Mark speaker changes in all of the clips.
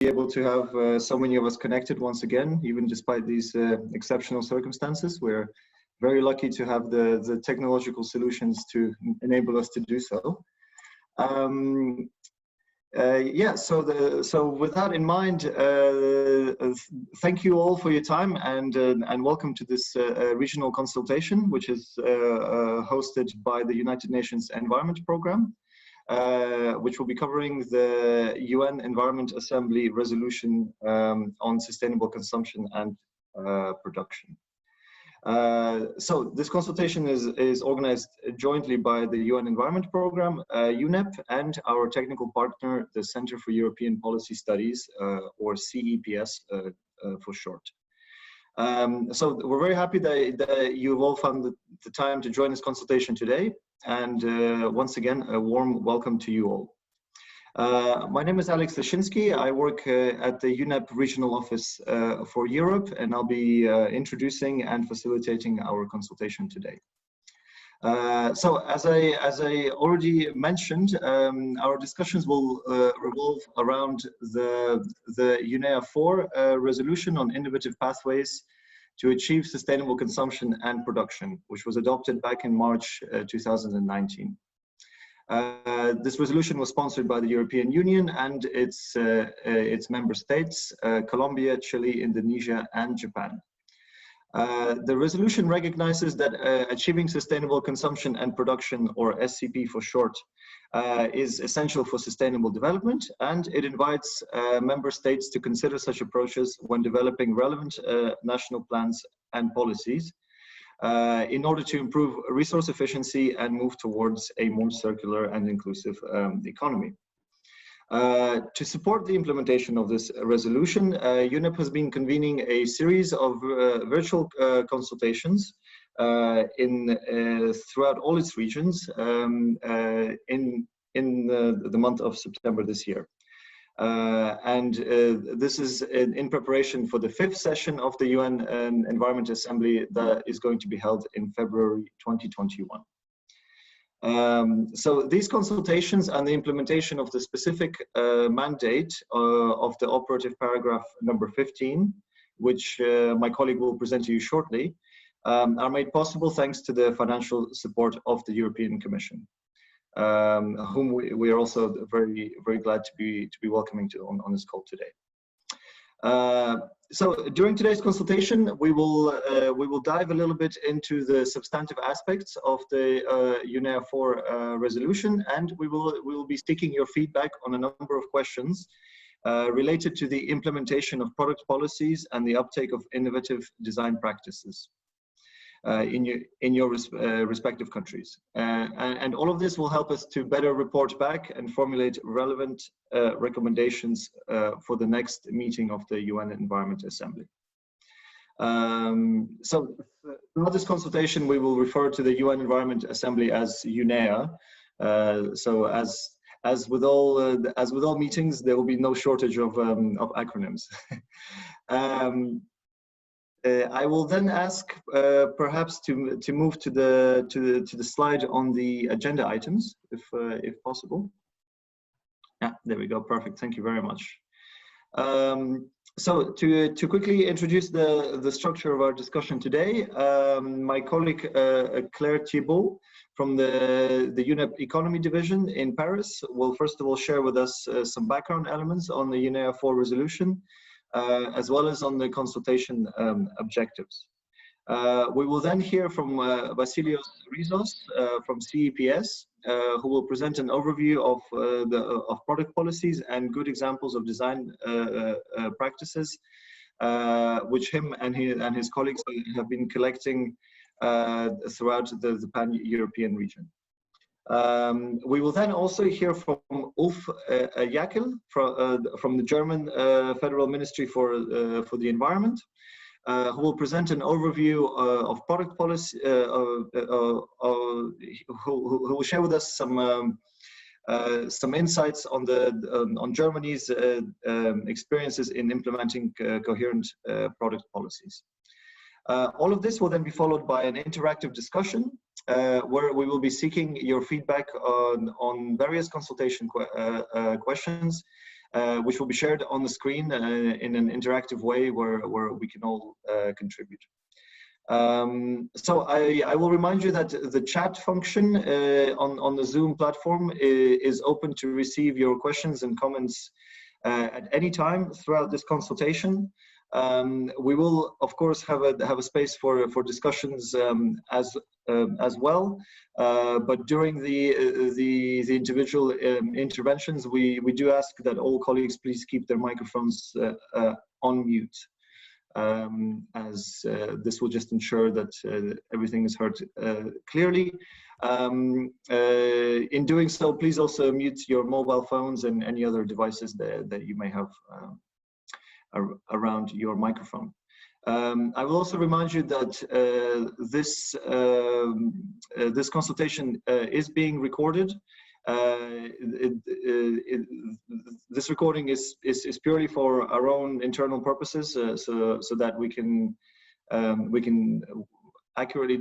Speaker 1: able to have so many of us connected once again, even despite these exceptional circumstances. We're very lucky to have the technological solutions to enable us to do so. Yeah, so with that in mind, thank you all for your time, and welcome to this regional consultation, which is hosted by the United Nations Environment Programme, which will be covering the UN Environment Assembly resolution on sustainable consumption and production. So this consultation is organized jointly by the UN Environment Programme, UNEP, and our technical partner, the Center for European Policy Studies, or CEPS for short. So we're very happy that you've all found the time to join this consultation today, and once again, a warm welcome to you all. My name is Alex Lashinsky. I work at the UNEP Regional Office for Europe, and I'll be introducing and facilitating our consultation today. So as I already mentioned, our discussions will revolve around the UNEA 4 resolution on innovative pathways to achieve sustainable consumption and production, which was adopted back in March 2019. This resolution was sponsored by the European Union and its member states, Colombia, Chile, Indonesia, and Japan. The resolution recognizes that achieving sustainable consumption and production, or SCP for short, is essential for sustainable development, and it invites member states to consider such approaches when developing relevant national plans and policies, in order to improve resource efficiency and move towards a more circular and inclusive economy. To support the implementation of this resolution, UNEP has been convening a series of virtual consultations throughout all its regions in the month of September this year. This is in preparation for the 5th session of the UN Environment Assembly that is going to be held in February 2021. So these consultations and the implementation of the specific mandate of the operative paragraph number 15, which my colleague will present to you shortly, are made possible thanks to the financial support of the European Commission, whom we are also very glad to be welcoming on this call today. So during today's consultation, we will dive a little bit into the substantive aspects of the UNEA 4 resolution, and we will be seeking your feedback on a number of questions related to the implementation of product policies and the uptake of innovative design practices in your respective countries. And all of this will help us to better report back and formulate relevant recommendations for the next meeting of the UN Environment Assembly. So throughout this consultation, we will refer to the UN Environment Assembly as UNEA. So as with all meetings, there will be no shortage of acronyms. I will then ask perhaps to move to the slide on the agenda items, if possible. Yeah, there we go. Perfect. Thank you very much. So to quickly introduce the structure of our discussion today, my colleague Claire Thibault from the UNEP Economy Division in Paris will first of all share with us some background elements on the UNEA 4 resolution, as well as on the consultation objectives. We will then hear from Vasilios Rizos from CEPS, who will present an overview of product policies and good examples of design practices, which him and his colleagues have been collecting throughout the pan-European region. We will then also hear from Ulf Jäckel from the German Federal Ministry for the Environment, who will present an overview of product policy, who will share with us some insights on Germany's experiences in implementing coherent product policies. All of this will then be followed by an interactive discussion where we will be seeking your feedback on various consultation questions which will be shared on the screen in an interactive way where we can all contribute. So I will remind you that the chat function on the Zoom platform is open to receive your questions and comments at any time throughout this consultation. We will, of course, have a space for discussions as well. But during the individual interventions, we do ask that all colleagues please keep their microphones on mute, as this will just ensure that everything is heard clearly. In doing so, please also mute your mobile phones and any other devices that you may have around your microphone. I will also remind you that this consultation is being recorded. This recording is purely for our own internal purposes, so that we can accurately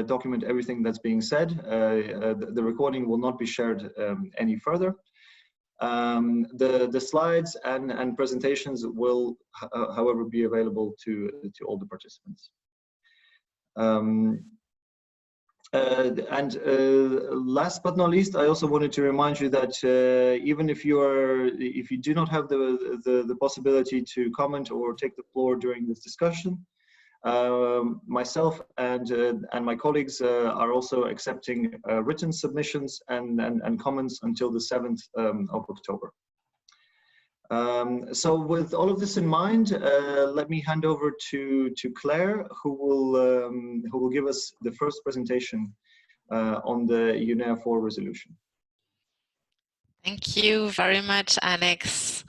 Speaker 1: document everything that's being said. The recording will not be shared any further. The slides and presentations will, however, be available to all the participants. Last but not least, I also wanted to remind you that even if you do not have the possibility to comment or take the floor during this discussion, myself and my colleagues are also accepting written submissions and comments until the 7th of October. So with all of this in mind, let me hand over to Claire, who will give us the first presentation on the UNEA 4 resolution.
Speaker 2: Thank you very much, Alex.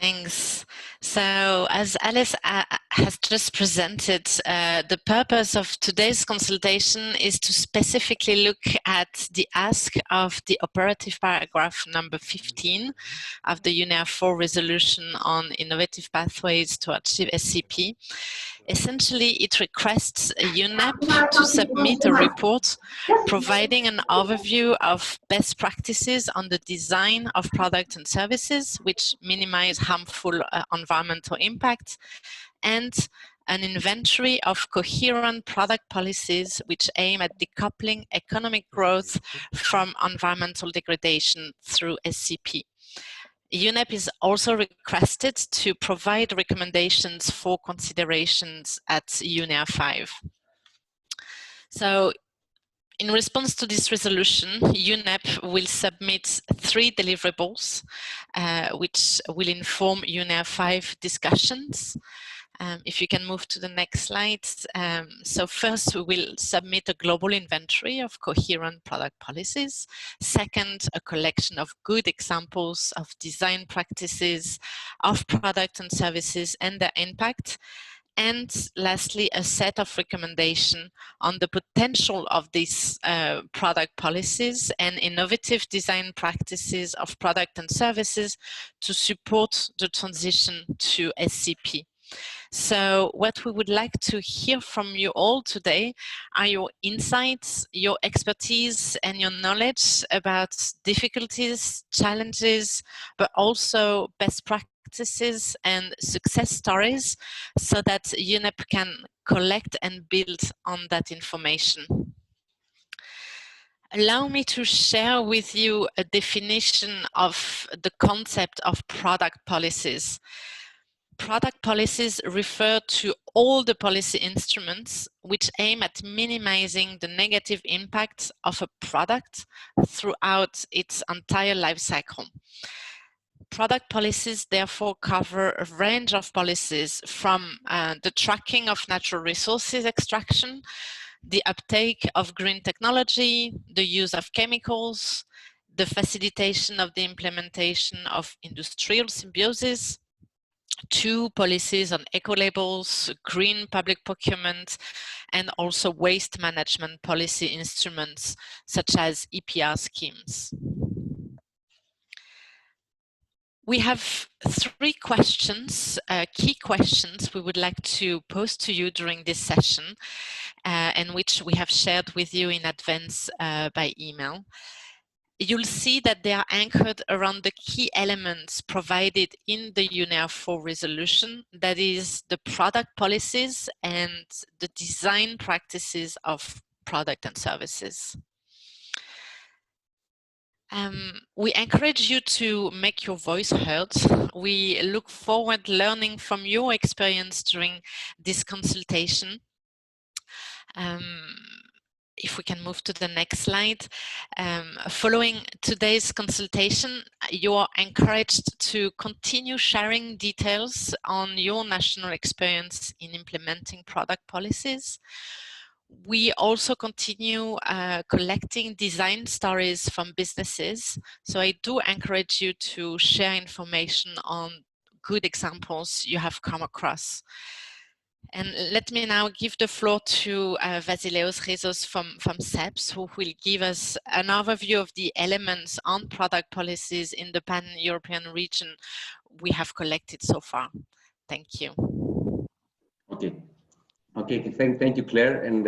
Speaker 2: Thanks. So as Alice has just presented, the purpose of today's consultation is to specifically look at the ask of the operative paragraph number 15 of the UNEA 4 resolution on innovative pathways to achieve SCP. Essentially, it requests UNEP to submit a report providing an overview of best practices on the design of products and services which minimize harmful environmental impact, and an inventory of coherent product policies which aim at decoupling economic growth from environmental degradation through SCP. UNEP is also requested to provide recommendations for considerations at UNEA 5. So, in response to this resolution, UNEP will submit 3 deliverables, which will inform UNEA 5 discussions. If you can move to the next slide. So first, we will submit a global inventory of coherent product policies. Second, a collection of good examples of design practices of products and services and their impact. And lastly, a set of recommendations on the potential of these product policies and innovative design practices of product and services to support the transition to SCP. So what we would like to hear from you all today are your insights, your expertise, and your knowledge about difficulties, challenges, but also best practices and success stories, so that UNEP can collect and build on that information. Allow me to share with you a definition of the concept of product policies. Product policies refer to all the policy instruments which aim at minimizing the negative impact of a product throughout its entire life cycle. Product policies therefore cover a range of policies from the tracking of natural resources extraction, the uptake of green technology, the use of chemicals, the facilitation of the implementation of industrial symbiosis, to policies on eco-labels, green public procurement, and also waste management policy instruments such as EPR schemes. We have 3 questions, key questions we would like to pose to you during this session, and which we have shared with you in advance by email. you'll see that they are anchored around the key elements provided in the UNEA4 resolution, that is the product policies and the design practices of product and services. We encourage you to make your voice heard. We look forward learning from your experience during this consultation. If we can move to the next slide. Following today's consultation, you are encouraged to continue sharing details on your national experience in implementing product policies. We also continue collecting design stories from businesses. So I do encourage you to share information on good examples you have come across. And let me now give the floor to Vasileios Rizos from SEPS, who will give us an overview of the elements on product policies in the pan-European region we have collected so far. Thank you.
Speaker 3: Okay. Okay, thank you, Claire, and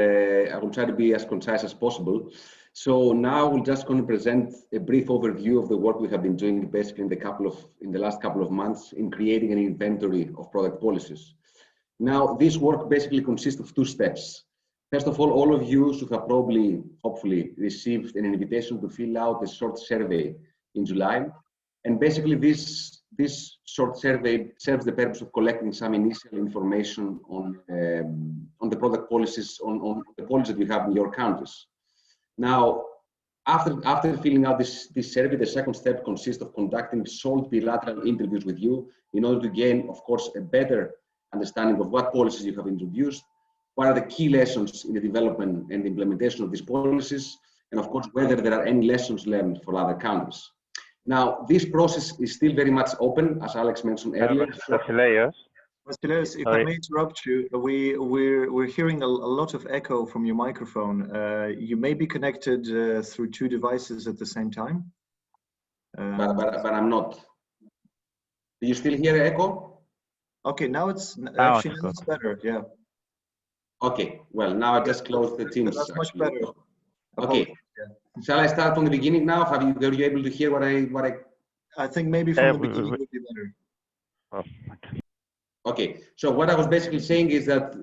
Speaker 3: I will try to be as concise as possible. So now we're just going to present a brief overview of the work we have been doing basically in the last couple of months in creating an inventory of product policies. Now, this work basically consists of two steps. First of all of you should have probably, hopefully, received an invitation to fill out a short survey in July. And basically this short survey serves the purpose of collecting some initial information on the product policies, on the policies that you have in your countries. Now, after filling out this survey, the second step consists of conducting short bilateral interviews with you in order to gain, of course, a better understanding of what policies you have introduced, what are the key lessons in the development and implementation of these policies, and of course, whether there are any lessons learned for other countries. Now, this process is still very much open, as Alex mentioned earlier.
Speaker 1: Vasileios, if I may interrupt you, we're hearing a lot of echo from your microphone. You may be connected through two devices at the same time.
Speaker 3: But I'm not. Do you still hear echo?
Speaker 1: Okay, now it's actually now it's better. Yeah.
Speaker 3: Okay. Well, now I just closed the Teams.
Speaker 1: That's much better.
Speaker 3: Okay. Yeah. Shall I start from the beginning now? Were you able to hear what I?
Speaker 1: I think maybe from the beginning would be better.
Speaker 4: Oh,
Speaker 3: okay. So what I was basically saying is that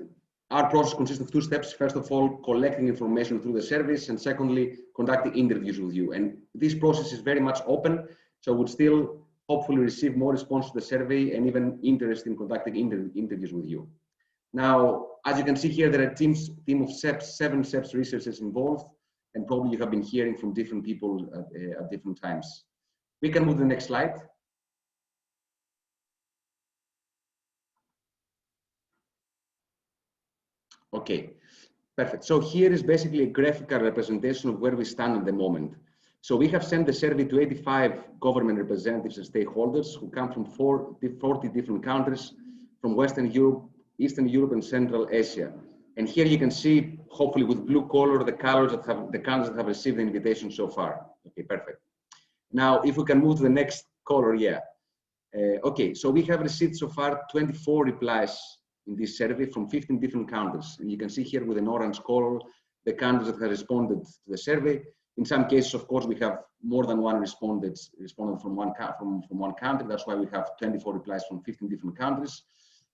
Speaker 3: our process consists of two steps. First of all, collecting information through the service, and secondly, conducting interviews with you. And this process is very much open, so we'll still hopefully receive more response to the survey and even interest in conducting interviews with you. Now, as you can see here, there are a team of seven SEPS researchers involved, and probably you have been hearing from different people at different times. We can move to the next slide. Okay, perfect. So here is basically a graphical representation of where we stand at the moment. So we have sent the survey to 85 government representatives and stakeholders who come from 40 different countries from Western Europe, Eastern Europe, and Central Asia. And here you can see, hopefully with blue color, the countries that have received the invitation so far. Okay, perfect. Now, if we can move to the next color, yeah. Okay, so we have received so far 24 replies in this survey from 15 different countries. And you can see here with an orange color, the countries that have responded to the survey. In some cases, of course, we have more than one responded from one country. That's why we have 24 replies from 15 different countries.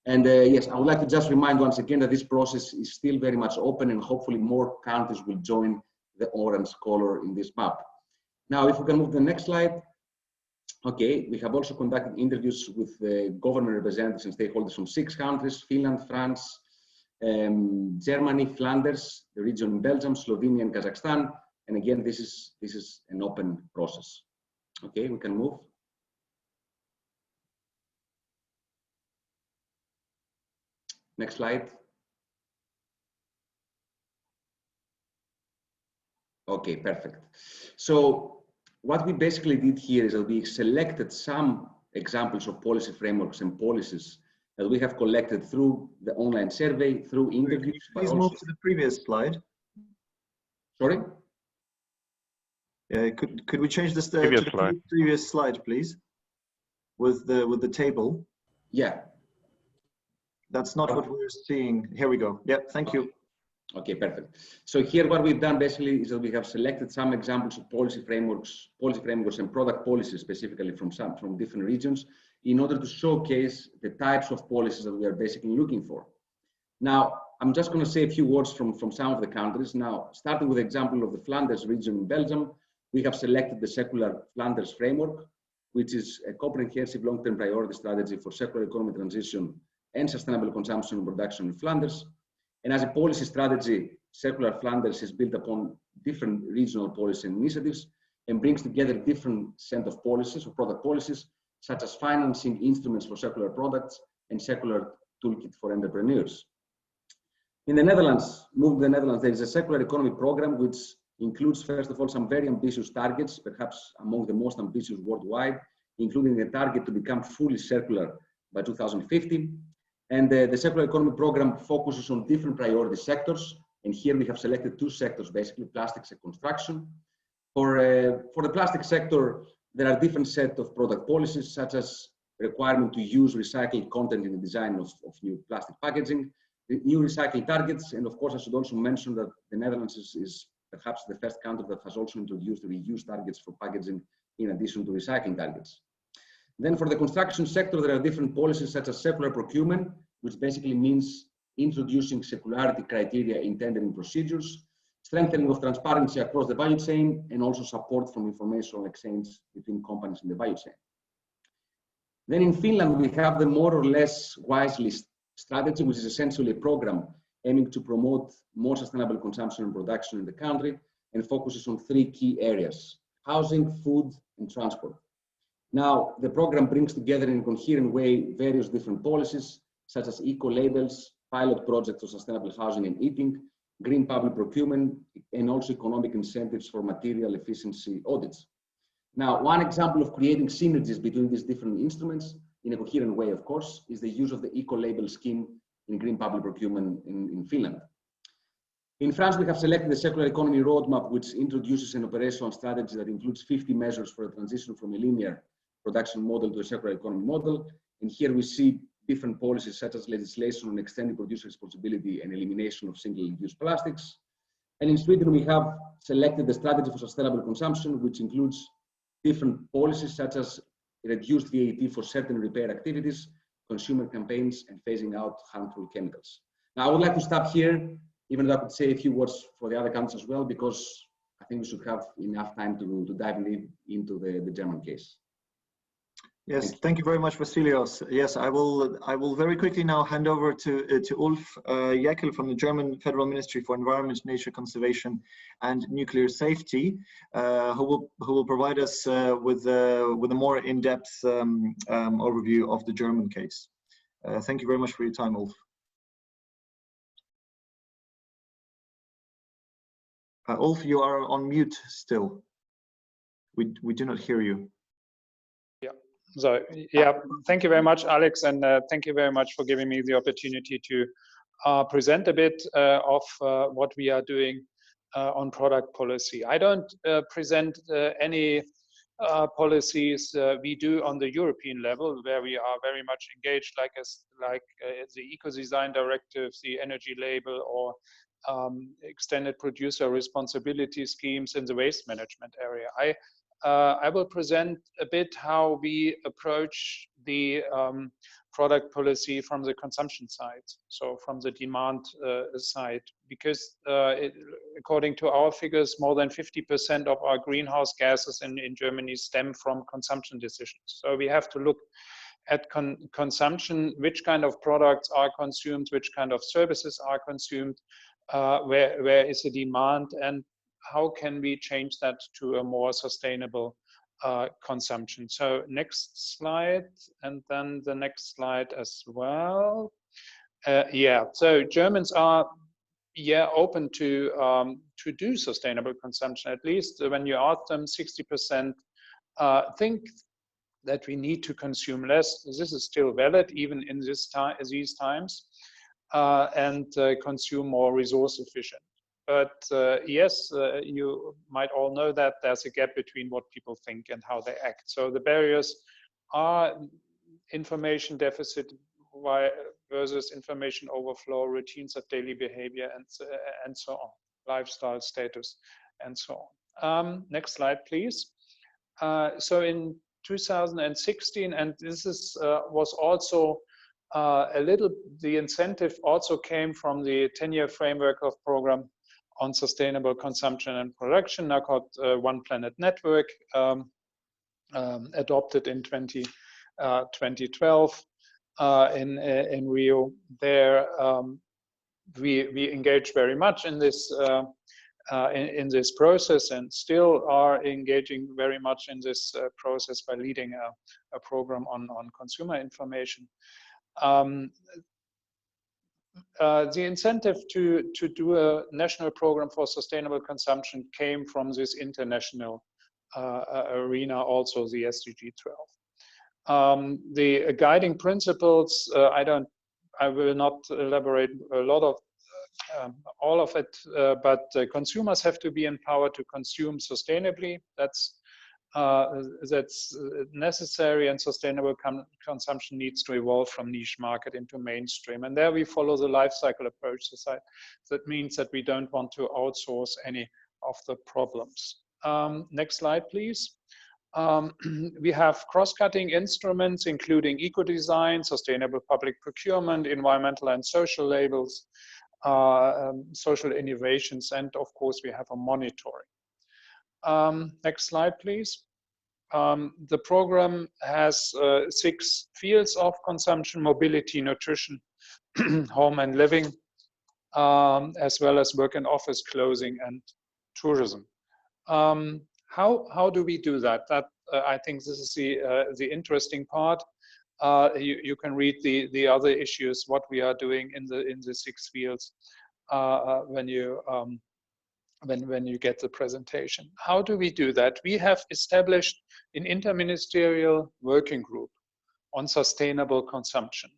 Speaker 3: And yes, I would like to just remind once again that this process is still very much open, and hopefully more countries will join the orange color in this map. Now, if we can move to the next slide. Okay, we have also conducted interviews with government representatives and stakeholders from 6 countries: Finland, France, Germany, Flanders, the region in Belgium, Slovenia, and Kazakhstan. And again, this is an open process. Okay, we can move. Next slide. Okay, perfect. So what we basically did here is that we selected some examples of policy frameworks and policies that we have collected through the online survey, through interviews.
Speaker 1: Please move to the previous slide.
Speaker 3: Sorry?
Speaker 1: Could we change this to the previous slide, please? With the table.
Speaker 3: Yeah.
Speaker 1: That's not what we're seeing. Here we go. Yeah, thank you.
Speaker 3: Okay, perfect. So here what we've done basically is that we have selected some examples of policy frameworks and product policies specifically from different regions in order to showcase the types of policies that we are basically looking for. Now, I'm just going to say a few words from some of the countries. Now, starting with the example of the Flanders region in Belgium, we have selected the Secular Flanders Framework, which is a comprehensive long-term priority strategy for circular economy transition and sustainable consumption and production in Flanders. And as a policy strategy, Circular Flanders is built upon different regional policy initiatives and brings together different set of policies or product policies, such as financing instruments for circular products and circular toolkit for entrepreneurs. In the Netherlands, moving to the Netherlands, there is a circular economy program which includes, first of all, some very ambitious targets, perhaps among the most ambitious worldwide, including a target to become fully circular by 2050. And the circular economy program focuses on different priority sectors. And here we have selected two sectors, basically plastics and construction. For the plastic sector, there are different set of product policies, such as requirement to use recycled content in the design of new plastic packaging, the new recycling targets. And of course, I should also mention that the Netherlands is perhaps the first country that has also introduced reuse targets for packaging in addition to recycling targets. Then for the construction sector, there are different policies such as circular procurement, which basically means introducing circularity criteria in tendering procedures, strengthening of transparency across the value chain, and also support from informational exchange between companies in the value chain. Then in Finland, we have the more or less wisely strategy, which is essentially a program aiming to promote more sustainable consumption and production in the country, and focuses on three key areas: housing, food, and transport. Now, the program brings together in a coherent way various different policies, such as eco-labels, pilot projects for sustainable housing and eating, green public procurement, and also economic incentives for material efficiency audits. Now, one example of creating synergies between these different instruments in a coherent way, of course, is the use of the eco-label scheme in green public procurement in Finland. In France, we have selected the circular economy roadmap, which introduces an operational strategy that includes 50 measures for a transition from a linear production model to a circular economy model. And here we see different policies such as legislation on extended producer responsibility and elimination of single-use plastics. And in Sweden, we have selected the strategy for sustainable consumption, which includes different policies such as reduced VAT for certain repair activities, consumer campaigns, and phasing out harmful chemicals. Now, I would like to stop here, even though I could say a few words for the other countries as well, because I think we should have enough time to dive into the German case.
Speaker 1: Yes, thank you very much, Vasilios. Yes, I will very quickly now hand over to Ulf Jäckel from the German Federal Ministry for Environment, Nature Conservation and Nuclear Safety, who will provide us with a more in-depth overview of the German case. Thank you very much for your time, Ulf. Ulf, you are on mute still. We do not hear you.
Speaker 4: So, yeah, thank you very much, Alex, and thank you very much for giving me the opportunity to present a bit of what we are doing on product policy. I don't present any policies we do on the European level, where we are very much engaged, like the Eco-Design Directive, the energy label, or extended producer responsibility schemes in the waste management area. I will present a bit how we approach the product policy from the consumption side, so from the demand side, because according to our figures, more than 50% of our greenhouse gases in Germany stem from consumption decisions. So we have to look at consumption, which kind of products are consumed, which kind of services are consumed, where is the demand, and how can we change that to a more sustainable consumption. So next slide, and then the next slide as well. Yeah, so Germans are open to do sustainable consumption. At least when you ask them, 60% think that we need to consume less. This is still valid even in these times, and consume more resource efficient. But yes, you might all know that there's a gap between what people think and how they act. So the barriers are information deficit versus information overflow, routines of daily behavior, and so on, lifestyle status, and so on. Next slide, please. So in 2016, and this is was also the incentive also came from the 10-year framework of program on sustainable consumption and production, now called One Planet Network, adopted in 2012 in Rio. There, we engaged very much in this process, and still are engaging very much in this process by leading a program on consumer information. The incentive to do a national program for sustainable consumption came from this international arena, also the SDG 12. The guiding principles, I will not elaborate a lot of all of it, but consumers have to be empowered to consume sustainably. That's necessary, and sustainable consumption needs to evolve from niche market into mainstream. And there we follow the life cycle approach. That means that we don't want to outsource any of the problems. Next slide, please. We have cross-cutting instruments, including eco-design, sustainable public procurement, environmental and social labels, social innovations, and of course we have a monitoring. Next slide, please. The program has 6 fields of consumption: mobility, nutrition, home and living, as well as work and office clothing and tourism. How do we do that? I think this is the interesting part. You can read the other issues, what we are doing in the 6 fields when you get the presentation. How do we do that? We have established an inter-ministerial working group on sustainable consumption.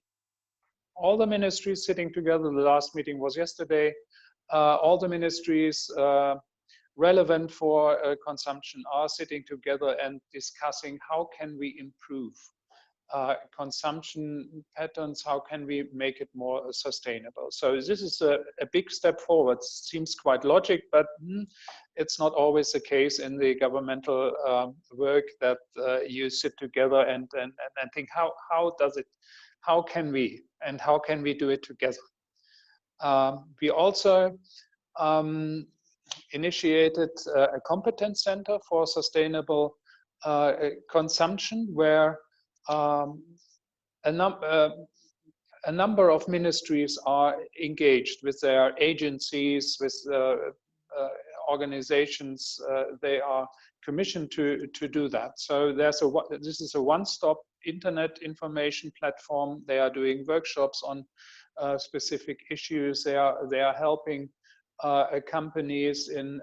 Speaker 4: All the ministries sitting together, the last meeting was yesterday, all the ministries relevant for consumption are sitting together and discussing how can we improve consumption patterns, how can we make it more sustainable. So this is a big step forward. Seems quite logic, but it's not always the case in the governmental work that you sit together and think how can we do it together. We also initiated a competence center for sustainable consumption, where a number of ministries are engaged with their agencies, with organizations. They are commissioned to do that. So this is a one-stop internet information platform. They are doing workshops on specific issues. They are helping companies in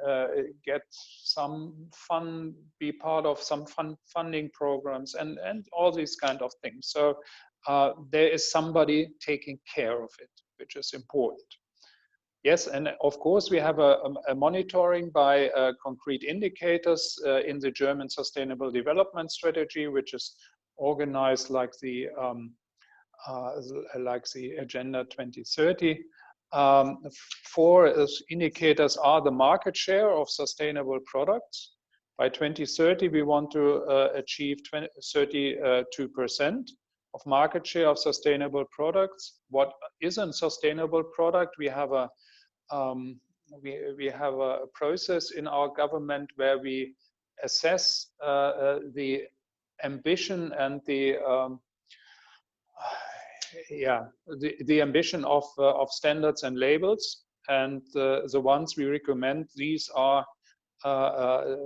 Speaker 4: get some fun, be part of some funding programs, and all these kind of things. So there is somebody taking care of it, which is important. Yes, and of course we have a monitoring by concrete indicators in the German Sustainable Development Strategy, which is organized like the Agenda 2030. 4 indicators are the market share of sustainable products. By 2030, we want to achieve 32% of market share of sustainable products. What is a sustainable product? We have a process in our government where we assess the ambition and the ambition of standards and labels, and the ones we recommend, these are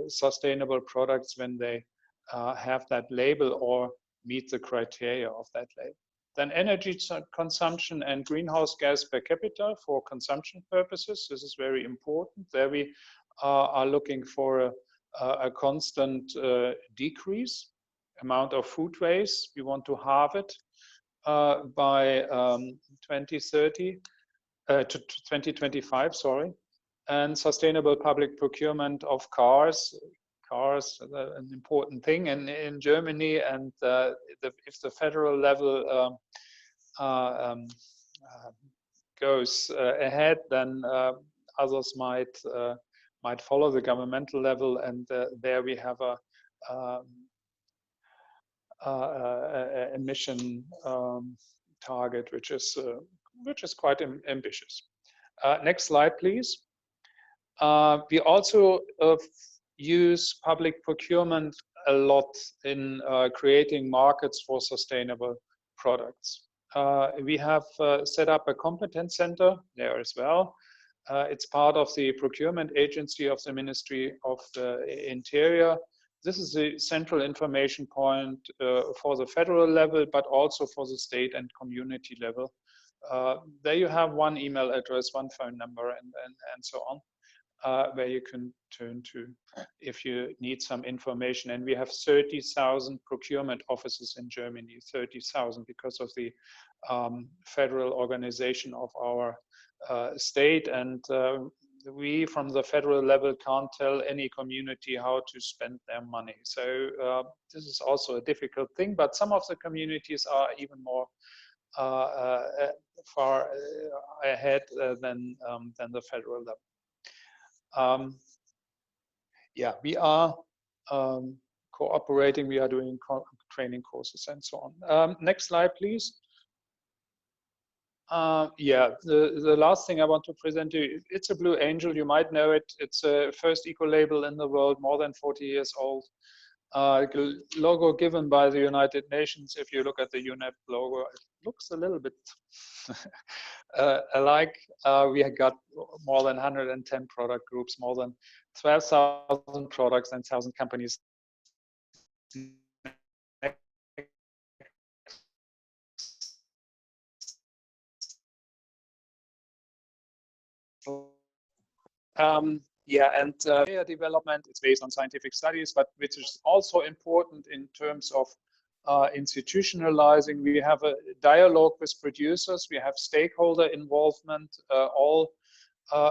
Speaker 4: sustainable products when they have that label or meet the criteria of that label. Then energy consumption and greenhouse gas per capita for consumption purposes. This is very important. There we are looking for a constant decrease amount of food waste. We want to halve it by 2030 to 2025, sorry. And sustainable public procurement of cars, an important thing in Germany, and if the federal level goes ahead, then others might follow the governmental level, and there we have a emission target which is quite ambitious. Next slide, please. We also use public procurement a lot in creating markets for sustainable products. We have set up a competence center there as well. It's part of the procurement agency of the Ministry of the Interior. This is the central information point for the federal level, but also for the state and community level. There you have one email address, one phone number, and so on, where you can turn to if you need some information. And we have 30,000 procurement offices in Germany, 30,000, because of the federal organization of our state. And we from the federal level can't tell any community how to spend their money. So this is also a difficult thing, but some of the communities are even more far ahead than the federal level. Yeah, we are cooperating, we are doing training courses and so on. Next slide, please. Yeah, the last thing I want to present to you, it's a Blue Angel, you might know it. It's a first eco-label in the world, more than 40 years old. Logo given by the United Nations. If you look at the UNEP logo, it looks a little bit alike. We have got more than 110 product groups, more than 12,000 products and 1,000 companies. Yeah, and development, it's based on scientific studies, but which is also important in terms of institutionalizing. We have a dialogue with producers, we have stakeholder involvement, all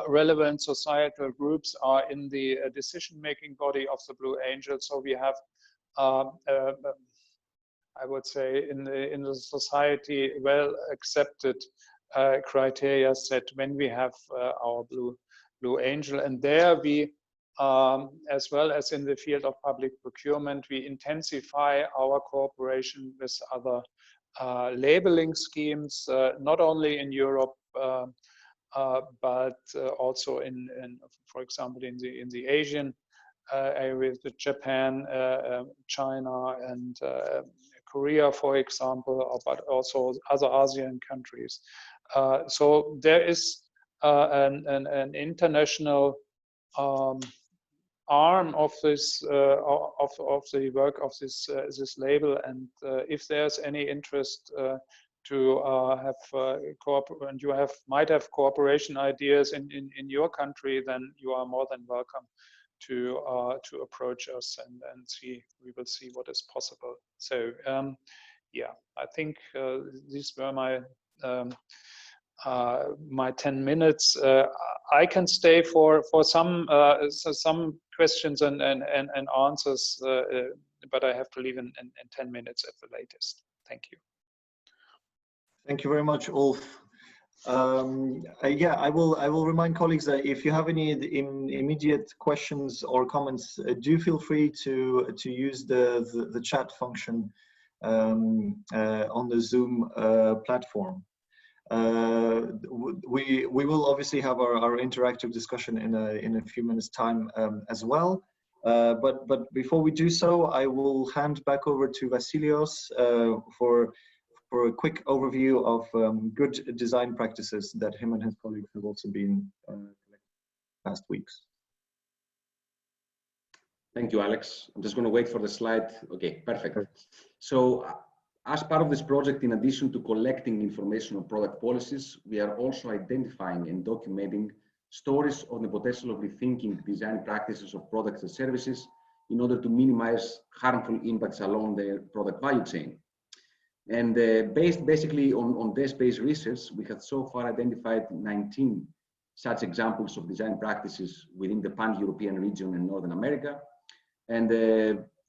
Speaker 4: relevant societal groups are in the decision-making body of the Blue Angel. So we have, I would say, in the society, well accepted criteria set when we have our Blue Angel. And there we, as well as in the field of public procurement, we intensify our cooperation with other labeling schemes, not only in Europe, but also in, for example, in the Asian areas, with Japan, China, and Korea, for example, but also other ASEAN countries. So there is an international arm of this of the work of this label, and if there's any interest to have and you might have cooperation ideas in your country, then you are more than welcome to approach us and see. We will see what is possible. So yeah, I think these were my my 10 minutes. I can stay for some questions and answers, but I have to leave in 10 minutes at the latest. Thank you.
Speaker 1: Thank you very much, Ulf. Yeah, I will remind colleagues that if you have any immediate questions or comments, do feel free to use the chat function on the Zoom platform. We will obviously have our interactive discussion in a few minutes time as well. But before we do so, I will hand back over to Vasilios for a quick overview of good design practices that him and his colleagues have also been past weeks.
Speaker 3: Thank you, Alex. I'm just going to wait for the slide. Okay, perfect. So as part of this project, in addition to collecting information on product policies, we are also identifying and documenting stories on the potential of rethinking design practices of products and services in order to minimize harmful impacts along the product value chain. And based basically on desk-based research, we have so far identified 19 such examples of design practices within the pan-European region and Northern America. And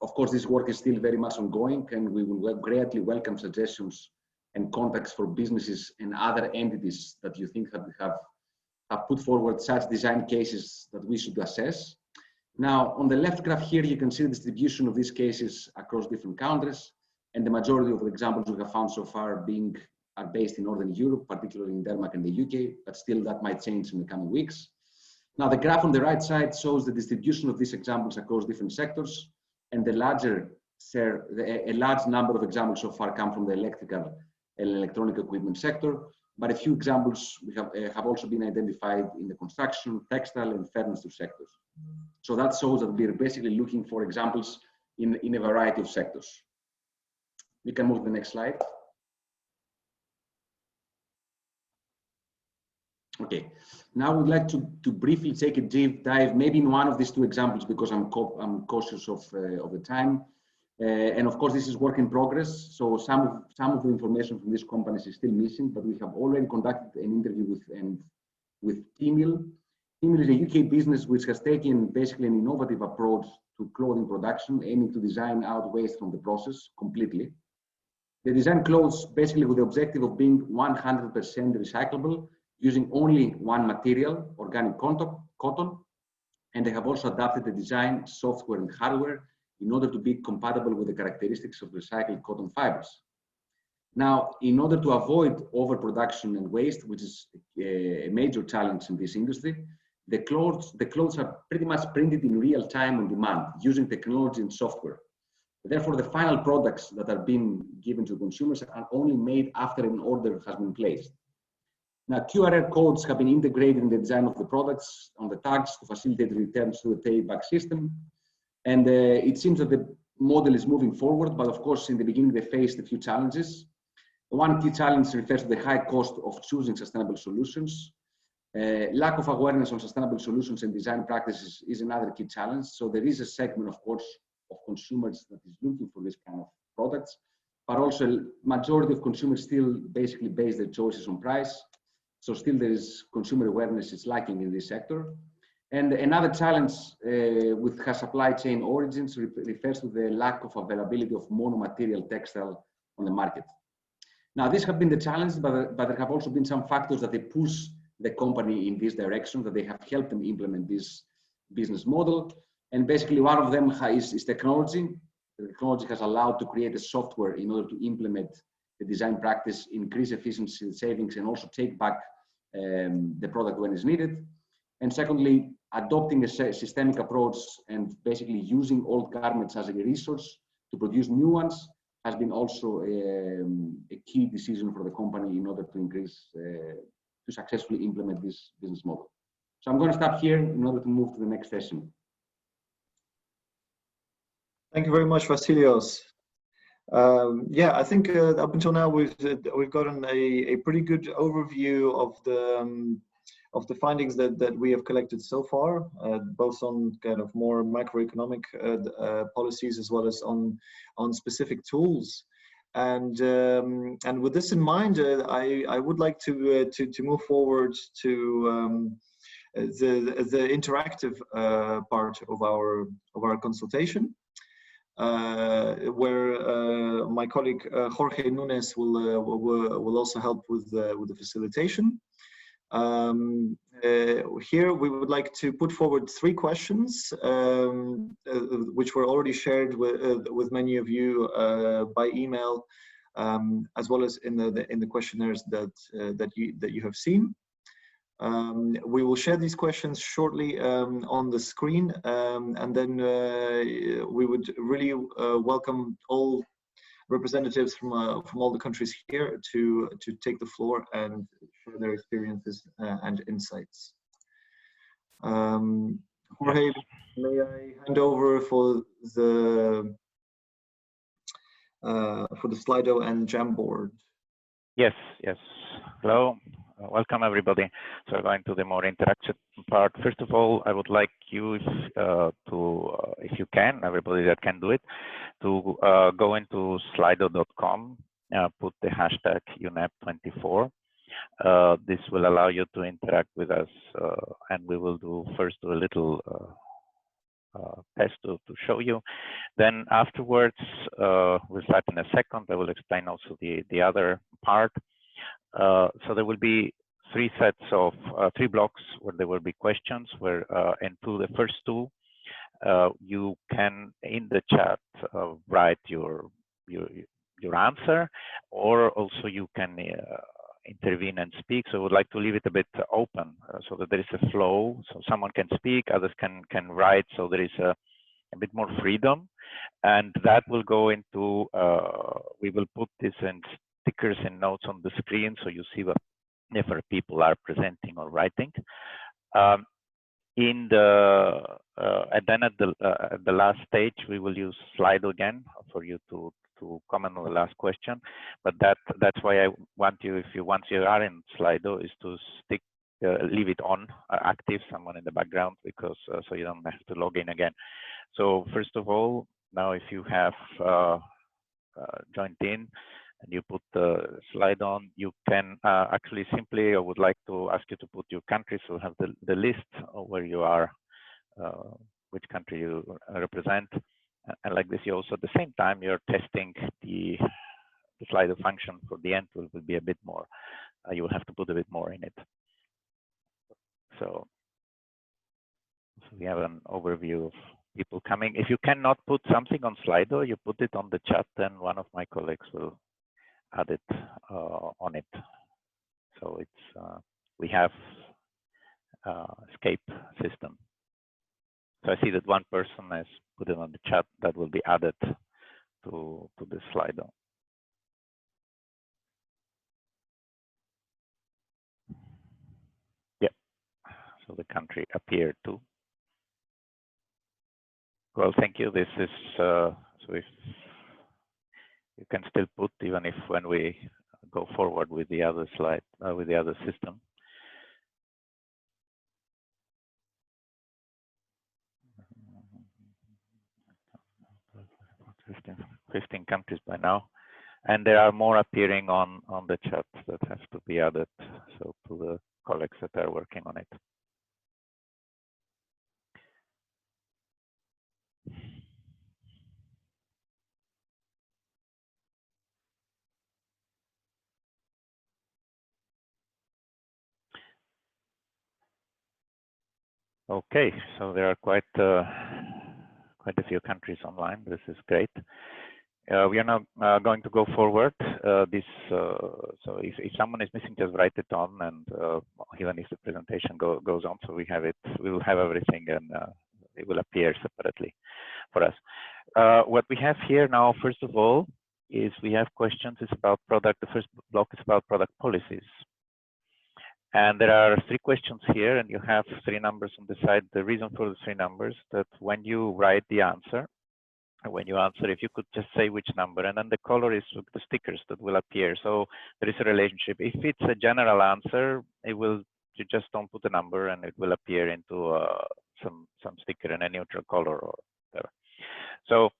Speaker 3: of course, this work is still very much ongoing, and we will greatly welcome suggestions and contacts for businesses and other entities that you think have put forward such design cases that we should assess. Now, on the left graph here, you can see the distribution of these cases across different countries, and the majority of the examples we have found so far are based in Northern Europe, particularly in Denmark and the UK, but still that might change in the coming weeks. Now, the graph on the right side shows the distribution of these examples across different sectors, and a large number of examples so far come from the electrical and electronic equipment sector, but a few examples have also been identified in the construction, textile, and furniture sectors. So that shows that we're basically looking for examples in a variety of sectors. We can move to the next slide. Okay, now I would like to briefly take a deep dive, maybe in one of these two examples, because I'm cautious of the time. And of course, this is work in progress. So some of the information from these companies is still missing, but we have already conducted an interview with Timil. Timil is a UK business which has taken basically an innovative approach to clothing production, aiming to design out waste from the process completely. They design clothes basically with the objective of being 100% recyclable, using only one material, organic cotton, and they have also adapted the design, software, and hardware in order to be compatible with the characteristics of recycled cotton fibers. Now, in order to avoid overproduction and waste, which is a major challenge in this industry, the clothes are pretty much printed in real time on demand, using technology and software. Therefore, the final products that are being given to consumers are only made after an order has been placed. Now, QR codes have been integrated in the design of the products on the tags to facilitate returns to the payback system. And it seems that the model is moving forward, but of course, in the beginning, they faced a few challenges. One key challenge refers to the high cost of choosing sustainable solutions. Lack of awareness on sustainable solutions and design practices is another key challenge. So there is a segment, of course, of consumers that is looking for this kind of products, but also majority of consumers still basically base their choices on price. So still there is consumer awareness is lacking in this sector. And another challenge with her supply chain origins refers to the lack of availability of monomaterial textile on the market. Now, these have been the challenges, but there have also been some factors that they push the company in this direction, that they have helped them implement this business model. And basically one of them is technology. The technology has allowed to create a software in order to implement the design practice, increase efficiency, savings, and also take back the product when it's needed. And secondly, adopting a systemic approach and basically using old garments as a resource to produce new ones has been also a key decision for the company in order to increase, to successfully implement this business model. So I'm going to stop here in order to move to the next session.
Speaker 1: Thank you very much, Vasilios. Yeah, I think up until now we've gotten a pretty good overview of the findings that we have collected so far, both on kind of more macroeconomic policies as well as on specific tools. And with this in mind, I would like to move forward to the interactive part of our consultation. Where my colleague Jorge Nunes will also help with the facilitation. Here we would like to put forward 3 questions, which were already shared with many of you by email, as well as in the questionnaires that you have seen. We will share these questions shortly on the screen, and then we would really welcome all representatives from all the countries here to take the floor and share their experiences and insights. Jorge, may I hand over for the Slido and Jamboard?
Speaker 5: Yes. Hello. Welcome everybody. So we're going to the more interactive part. First of all, I would like you if you can, everybody that can do it, to go into slido.com, put the hashtag UNEP24. This will allow you to interact with us, and we will first do a little test to show you. Then afterwards, we'll start in a second. I will explain also the other part. So there will be three sets of three blocks where there will be questions. Where into the first two, you can in the chat write your answer, or also you can intervene and speak. So I would like to leave it a bit open so that there is a flow. So someone can speak, others can write. So there is a bit more freedom, and that will go into. We will put this in stickers and notes on the screen, so you see whenever people are presenting or writing. And then at the last stage, we will use Slido again for you to comment on the last question. But that's why I want you, if you once you are in Slido, is to leave it on active, someone in the background, because so you don't have to log in again. So first of all, now if you have joined in and you put the slide on, you can actually simply, I would like to ask you to put your country, so have the list of where you are, which country you represent. And like this, you also at the same time, you're testing the Slido function for the end will be a bit more, you will have to put a bit more in it. So we have an overview of people coming. If you cannot put something on Slido, you put it on the chat, then one of my colleagues will add it on it. So it's we have escape system. So I see that one person has put it on the chat that will be added to the Slido. Yeah, so the country appeared too. Well, thank you. This is so if you can still put, even if when we go forward with the other slide, with the other system. 15 countries by now, and there are more appearing on the chat that have to be added, so to the colleagues that are working on it. Okay, so there are quite a few countries online. This is great. We are now going to go forward. So if someone is missing, just write it on, and even if the presentation goes on, so we have it. We will have everything, and it will appear separately for us. What we have here now, first of all, is we have questions. It's about product. The first block is about product policies. And there are 3 questions here, and you have 3 numbers on the side. The reason for the 3 numbers, that when you write the answer, when you answer, if you could just say which number, and then the color is the stickers that will appear. So there is a relationship. If it's a general answer, you just don't put a number, and it will appear into some sticker in a neutral color or whatever. So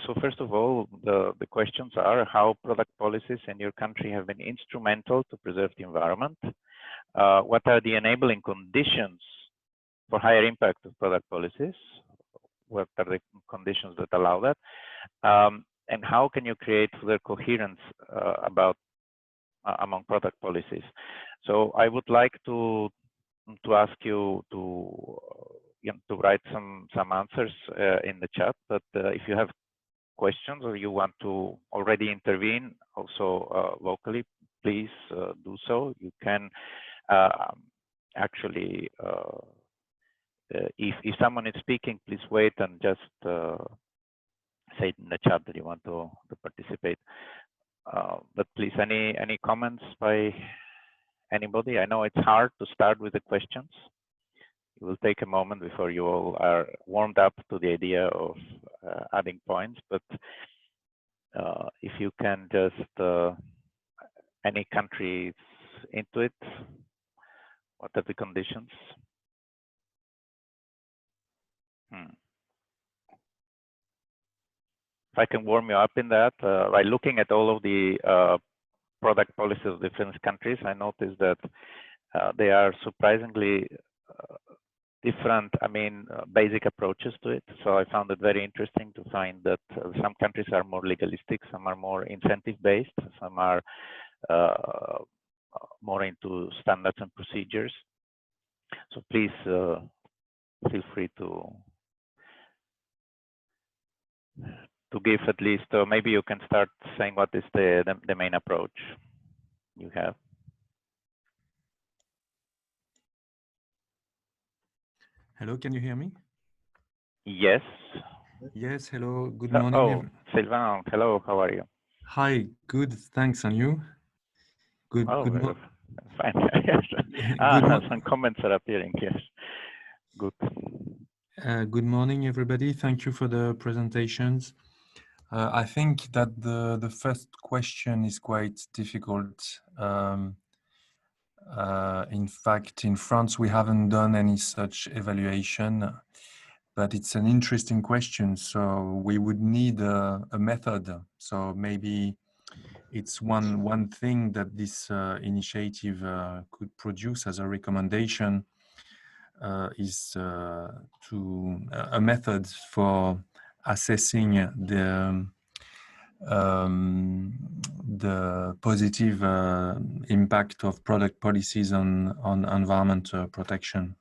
Speaker 5: so first of all, the questions are how product policies in your country have been instrumental to preserve the environment. What are the enabling conditions for higher impact of product policies? What are the conditions that allow that? And how can you create further coherence among product policies? So I would like to ask you to write some answers in the chat, but if you have questions or you want to already intervene also locally, please do so. You can actually, if someone is speaking, please wait and just say it in the chat that you want to participate. But please, any comments by anybody? I know it's hard to start with the questions. It will take a moment before you all are warmed up to the idea of adding points, but if you can just, any countries into it, what are the conditions? If I can warm you up in that, by looking at all of the product policies of different countries, I noticed that they are surprisingly different, basic approaches to it. So I found it very interesting to find that some countries are more legalistic, some are more incentive-based, some are more into standards and procedures. So please feel free to give at least, maybe you can start saying what is the main approach you have.
Speaker 6: Hello, can you hear me?
Speaker 5: Yes.
Speaker 6: Yes, hello, good morning.
Speaker 5: Sylvain, hello, how are you?
Speaker 6: Hi, good, thanks, and you? Good, good morning.
Speaker 5: Fine, yes. Some comments are appearing, yes. Good.
Speaker 6: Good morning, everybody. Thank you for the presentations. I think that the first question is quite difficult. In fact, in France, we haven't done any such evaluation, but it's an interesting question. So we would need a method. So maybe it's one thing that this initiative could produce as a recommendation is a method for assessing the positive impact of product policies on environment protection.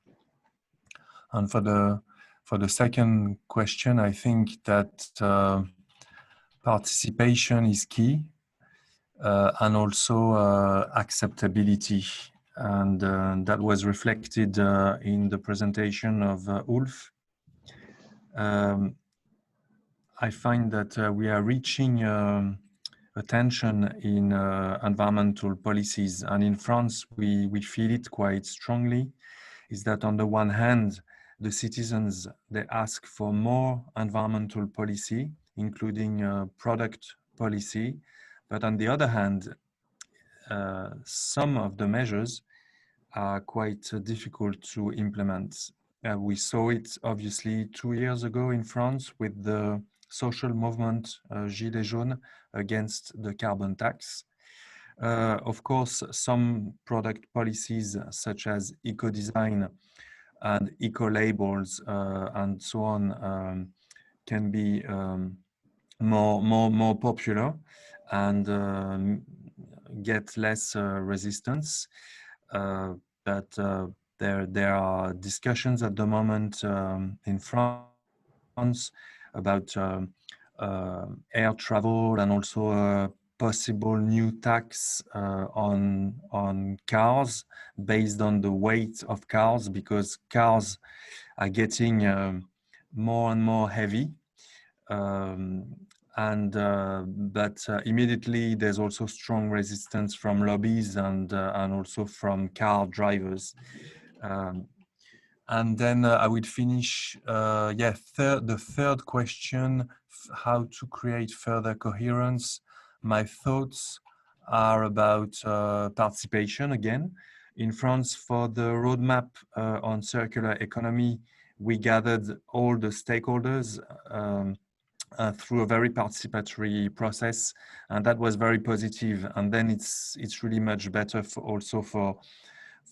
Speaker 6: And for the second question, I think that participation is key, and also acceptability. And that was reflected in the presentation of Ulf. I find that we are reaching attention in environmental policies, and in France we feel it quite strongly, is that on the one hand the citizens, they ask for more environmental policy, including product policy, but on the other hand some of the measures are quite difficult to implement. We saw it obviously 2 years ago in France with the social movement Gilets jaunes against the carbon tax. Of course, some product policies such as eco-design and eco-labels and so on can be more popular and get less resistance. But there are discussions at the moment in France about air travel and also a possible new tax on cars based on the weight of cars, because cars are getting more and more heavy. But immediately there's also strong resistance from lobbies and also from car drivers. And then I would finish, the third question, how to create further coherence. My thoughts are about participation again. In France, for the roadmap on circular economy, we gathered all the stakeholders through a very participatory process, and that was very positive. And then it's really much better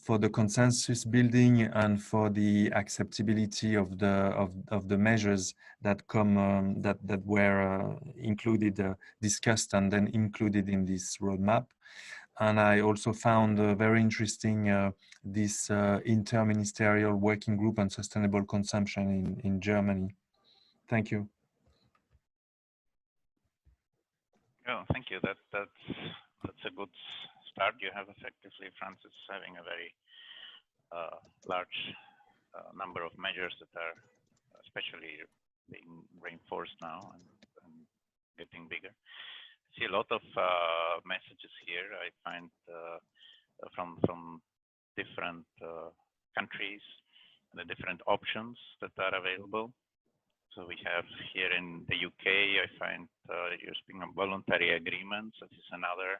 Speaker 6: for the consensus building and for the acceptability of the measures that come that were included, discussed, and then included in this roadmap. And I also found very interesting this Inter-Ministerial Working Group on Sustainable Consumption in Germany. Thank you.
Speaker 5: Oh, thank you. That's a good start. You have effectively, France is having a very large number of measures that are especially being reinforced now and getting bigger. I see a lot of messages here. I find from different countries, the different options that are available. So we have here in the UK, I find you're speaking of voluntary agreements. This is another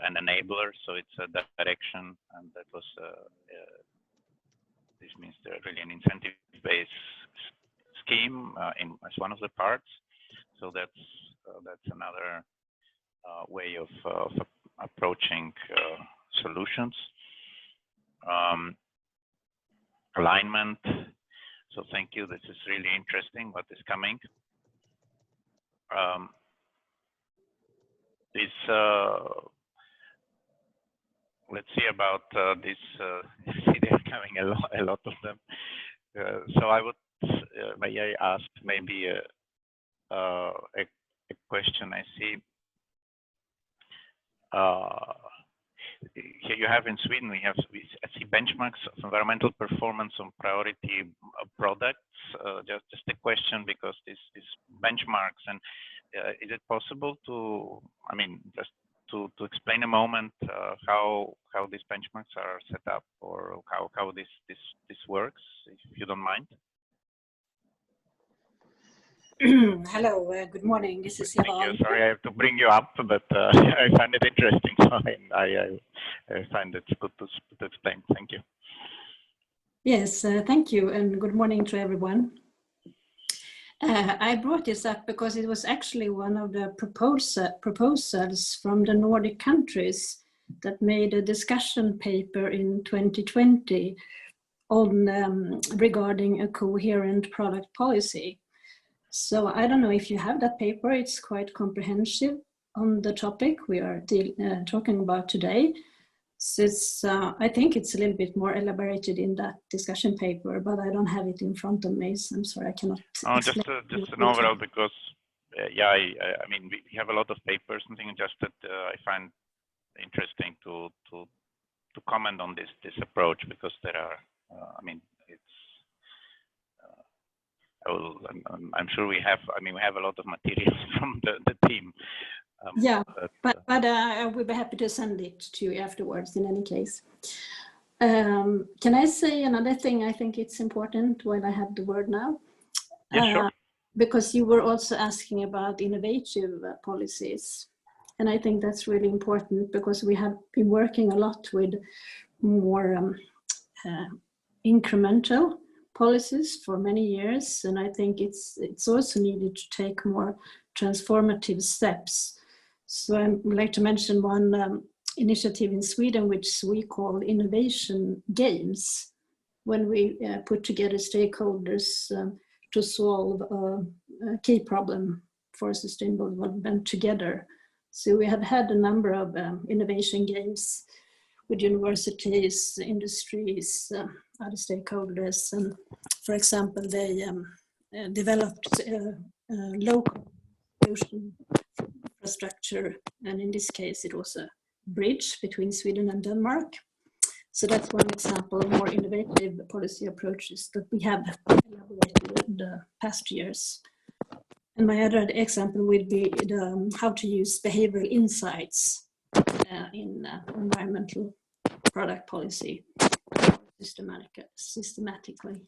Speaker 5: an enabler. So it's a direction, and that was this means there's really an incentive-based scheme as one of the parts. So that's another way of approaching solutions. alignment. So thank you. This is really interesting what is coming. Let's see about this. See, they're coming a lot of them. So I would, may I ask maybe a question? I see. Here you have in Sweden, I see benchmarks of environmental performance on priority products. Just a question, because these benchmarks, and is it possible to, I mean, just to explain a moment how these benchmarks are set up, or how this works, if you don't mind?
Speaker 7: Hello, good morning. This is
Speaker 5: Thank
Speaker 7: Jan.
Speaker 5: you. Sorry, I have to bring you up, but I find it interesting, so I find it good to explain. Thank you.
Speaker 7: Yes, thank you, and good morning to everyone. I brought this up because it was actually one of the proposals from the Nordic countries that made a discussion paper in 2020 on regarding a coherent product policy. So I don't know if you have that paper. It's quite comprehensive on the topic we are talking about today. So it's, I think it's a little bit more elaborated in that discussion paper, but I don't have it in front of me, so I'm sorry, I cannot.
Speaker 5: Oh, just an overall, because yeah, I mean, we have a lot of papers and things. Just that I find interesting to comment on this approach, because there are, I mean, it's. I'm sure we have. I mean, we have a lot of materials from the team.
Speaker 7: Yeah, but I will be happy to send it to you afterwards. In any case, can I say another thing? I think it's important while I have the word now.
Speaker 5: Yeah, sure.
Speaker 7: Because you were also asking about innovative policies, and I think that's really important, because we have been working a lot with more incremental policies for many years, and I think it's also needed to take more transformative steps. So I would like to mention one initiative in Sweden, which we call innovation games, when we put together stakeholders to solve a key problem for sustainable development together. So we have had a number of innovation games with universities, industries, other stakeholders, and for example, they developed local solution infrastructure, and in this case, it was a bridge between Sweden and Denmark. So that's one example of more innovative policy approaches that we have elaborated in the past years. And my other example would be how to use behavioral insights in environmental product policy systematically.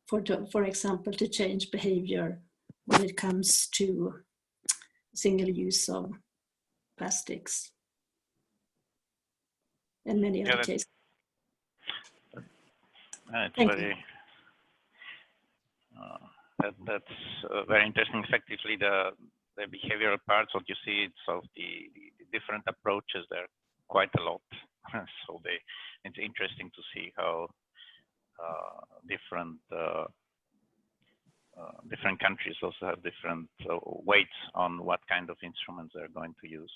Speaker 7: For example, to change behavior when it comes to single use of plastics and many other cases.
Speaker 5: It's very, that's very interesting. Effectively, the behavioral parts, what you see, it's of the different approaches there, quite a lot. So it's interesting to see how different countries also have different weights on what kind of instruments they're going to use.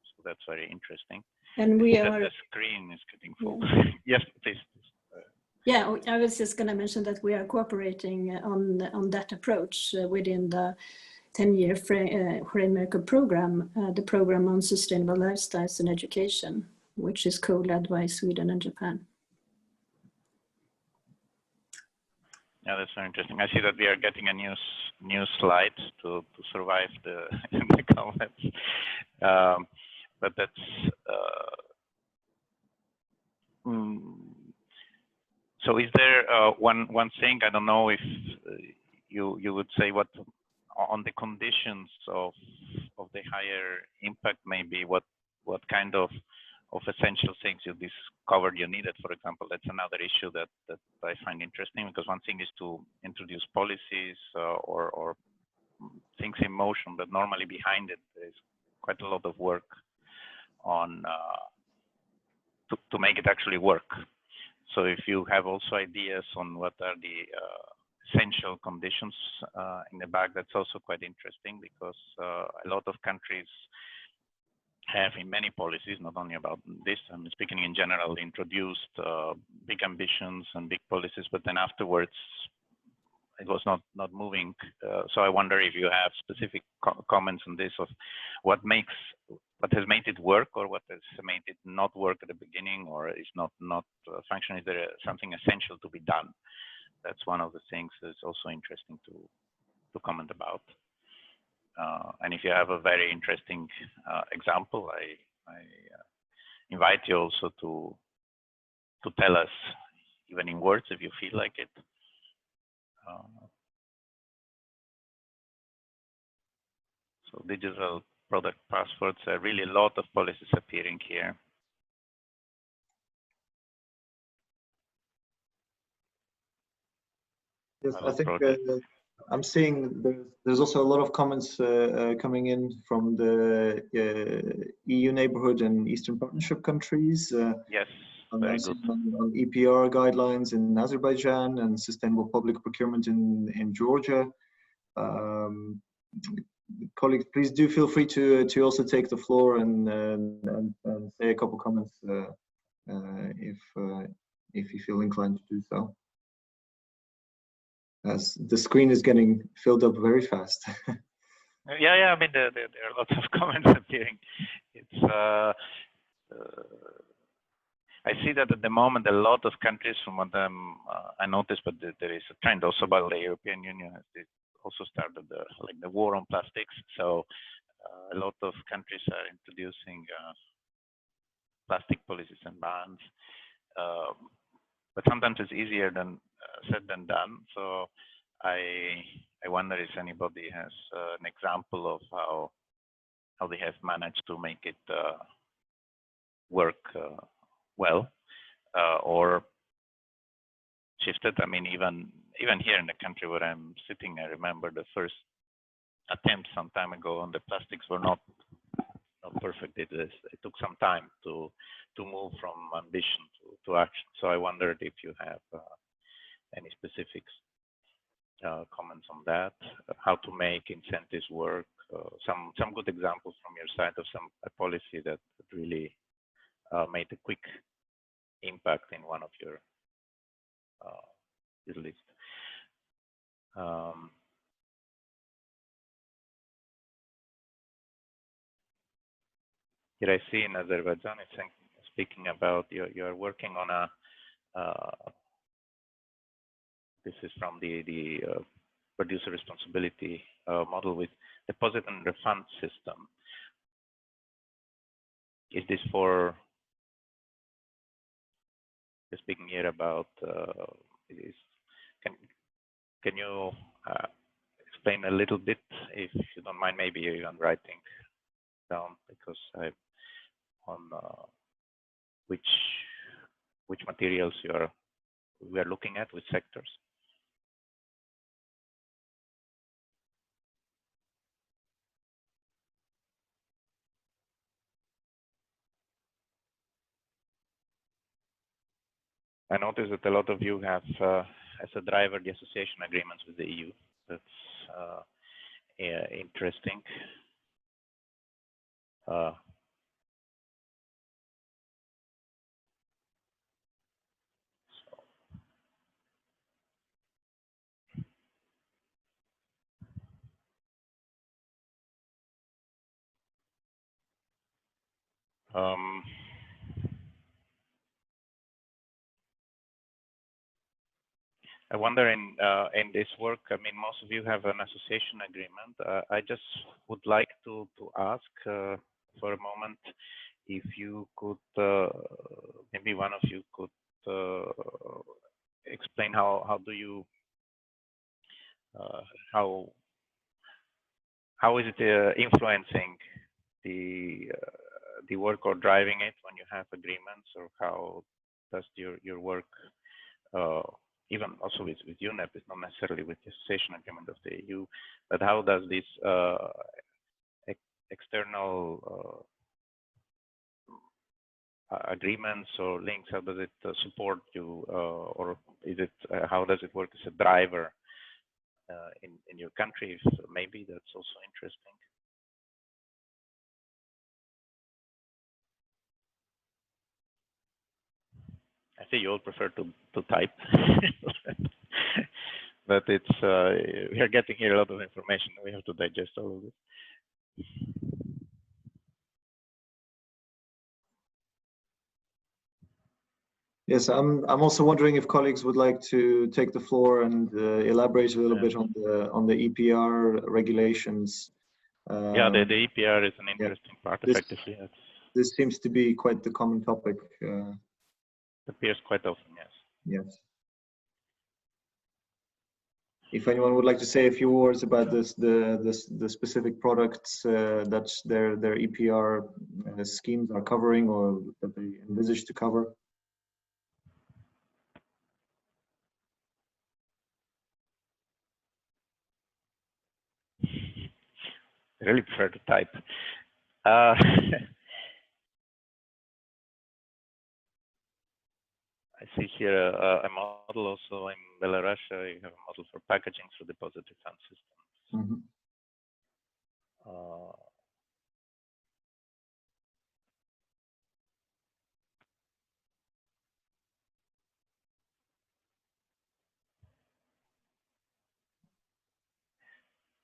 Speaker 5: So that's very interesting.
Speaker 7: And we are.
Speaker 5: The screen is getting full. Yes, please.
Speaker 7: Yeah, I was just going to mention that we are cooperating on that approach within the 10-year framework program, the program on sustainable lifestyles and education, which is co-led by Sweden and Japan.
Speaker 5: Yeah, that's very interesting. I see that we are getting a new slide to survive the comments. But that's so. Is there one thing, I don't know if you would say, what on the conditions of the higher impact, maybe what kind of essential things you discovered you needed, for example? That's another issue that I find interesting, because one thing is to introduce policies or things in motion, but normally behind it there's quite a lot of work on to make it actually work. also if you have also ideas on what are the essential conditions in the back, that's also quite interesting, because a lot of countries have in many policies, not only about this, I'm speaking in general, introduced big ambitions and big policies, but then afterwards it was not moving. So I wonder if you have specific comments on this, of what has made it work, or what has made it not work at the beginning, or is not functioning. Is there something essential to be done? That's one of the things that's also interesting to comment about. And if you have a very interesting example, I invite you also to tell us, even in words, if you feel like it. So digital product passports, are really a lot of policies appearing here.
Speaker 1: Yes, I think I'm seeing there's also a lot of comments coming in from the EU neighborhood and Eastern Partnership countries.
Speaker 5: Yes,
Speaker 1: very good. On EPR guidelines in Azerbaijan and sustainable public procurement in Georgia. Colleagues, please do feel free to also take the floor and say a couple comments if you feel inclined to do so, as the screen is getting filled up very fast.
Speaker 5: Yeah, I mean, there are lots of comments appearing. It's I see that at the moment a lot of countries, from what I noticed, but there is a trend also by the European Union. It also started the war on plastics. So a lot of countries are introducing plastic policies and bans. But sometimes it's easier said than done. So I wonder if anybody has an example of how they have managed to make it work well, or shifted. I mean, even here in the country where I'm sitting, I remember the first attempts some time ago on the plastics were not perfect. It took some time to move from ambition to action. So I wondered if you have any specifics, comments on that, how to make incentives work, some good examples from your side of a policy that really made a quick impact in one of your list. Here I see in Azerbaijan, it's speaking about you're working on a. This is from the producer responsibility model with deposit and refund system. Is this for? You're speaking here about. Can you explain a little bit, if you don't mind, maybe even writing down, because I'm on which materials we are looking at, which sectors. I noticed that a lot of you have, as a driver, the association agreements with the EU. That's interesting. I wonder in this work, I mean, most of you have an association agreement. I just would like to ask for a moment if you could, maybe one of you could explain how do you, how is it influencing the work or driving it when you have agreements, or how does your work even also with UNEP, it's not necessarily with the association agreement of the EU, but how does this external agreements or links? How does it support you, or is it how does it work as a driver in your country? So maybe that's also interesting. I think you all prefer to type, but it's we are getting here a lot of information. We have to digest all of it.
Speaker 1: Yes, I'm also wondering if colleagues would like to take the floor and elaborate a little bit on the EPR regulations.
Speaker 5: Yeah, the EPR is an interesting part. Effectively,
Speaker 1: this seems to be quite the common topic.
Speaker 5: It appears quite often, yes.
Speaker 1: Yes. If anyone would like to say a few words about the specific products that their EPR schemes are covering or that they envisage to cover.
Speaker 5: I really prefer to type. I see here a model also in Belarus. You have a model for packaging through deposit refund systems.
Speaker 1: Mm-hmm.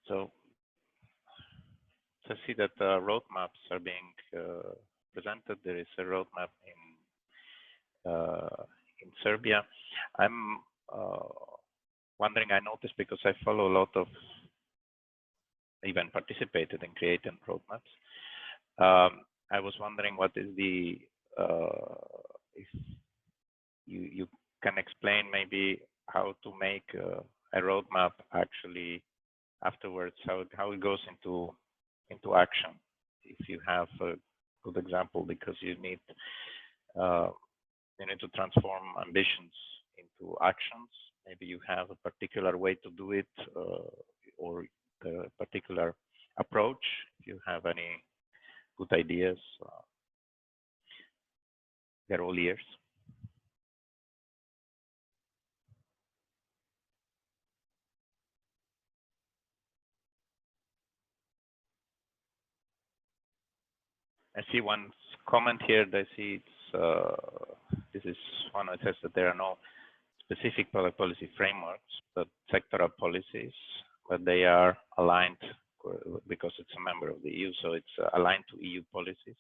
Speaker 5: So I see that roadmaps are being presented. There is a roadmap in Serbia. I'm wondering, I noticed because I follow a lot of, even participated in creating roadmaps. I was wondering what is the, if you can explain maybe how to make a roadmap actually afterwards, how it goes into action. If you have a good example, because you need to transform ambitions into actions. Maybe you have a particular way to do it, or a particular approach. If you have any good ideas, they're all ears. I see one comment here that I see this is one that says that there are no specific product policy frameworks, but sectoral policies, but they are aligned because it's a member of the EU, so it's aligned to EU policies.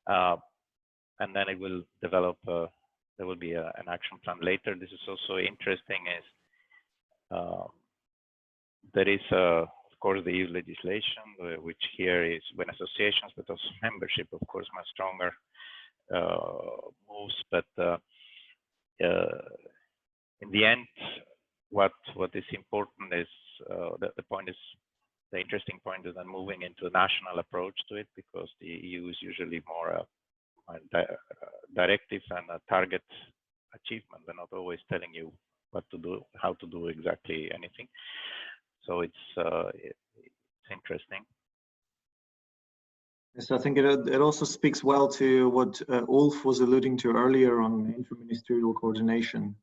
Speaker 5: And then it will develop, there will be an action plan later. This is also interesting is there is of course the EU legislation, which here is when associations, but also membership, of course, much stronger moves. But in the end, what is important is the point is, the interesting point is then moving into a national approach to it, because the EU is usually more a directive and a target achievement. They're not always telling you what to do, how to do exactly anything. So it's interesting.
Speaker 1: Yes, I think it also speaks well to what Ulf was alluding to earlier on inter-ministerial coordination.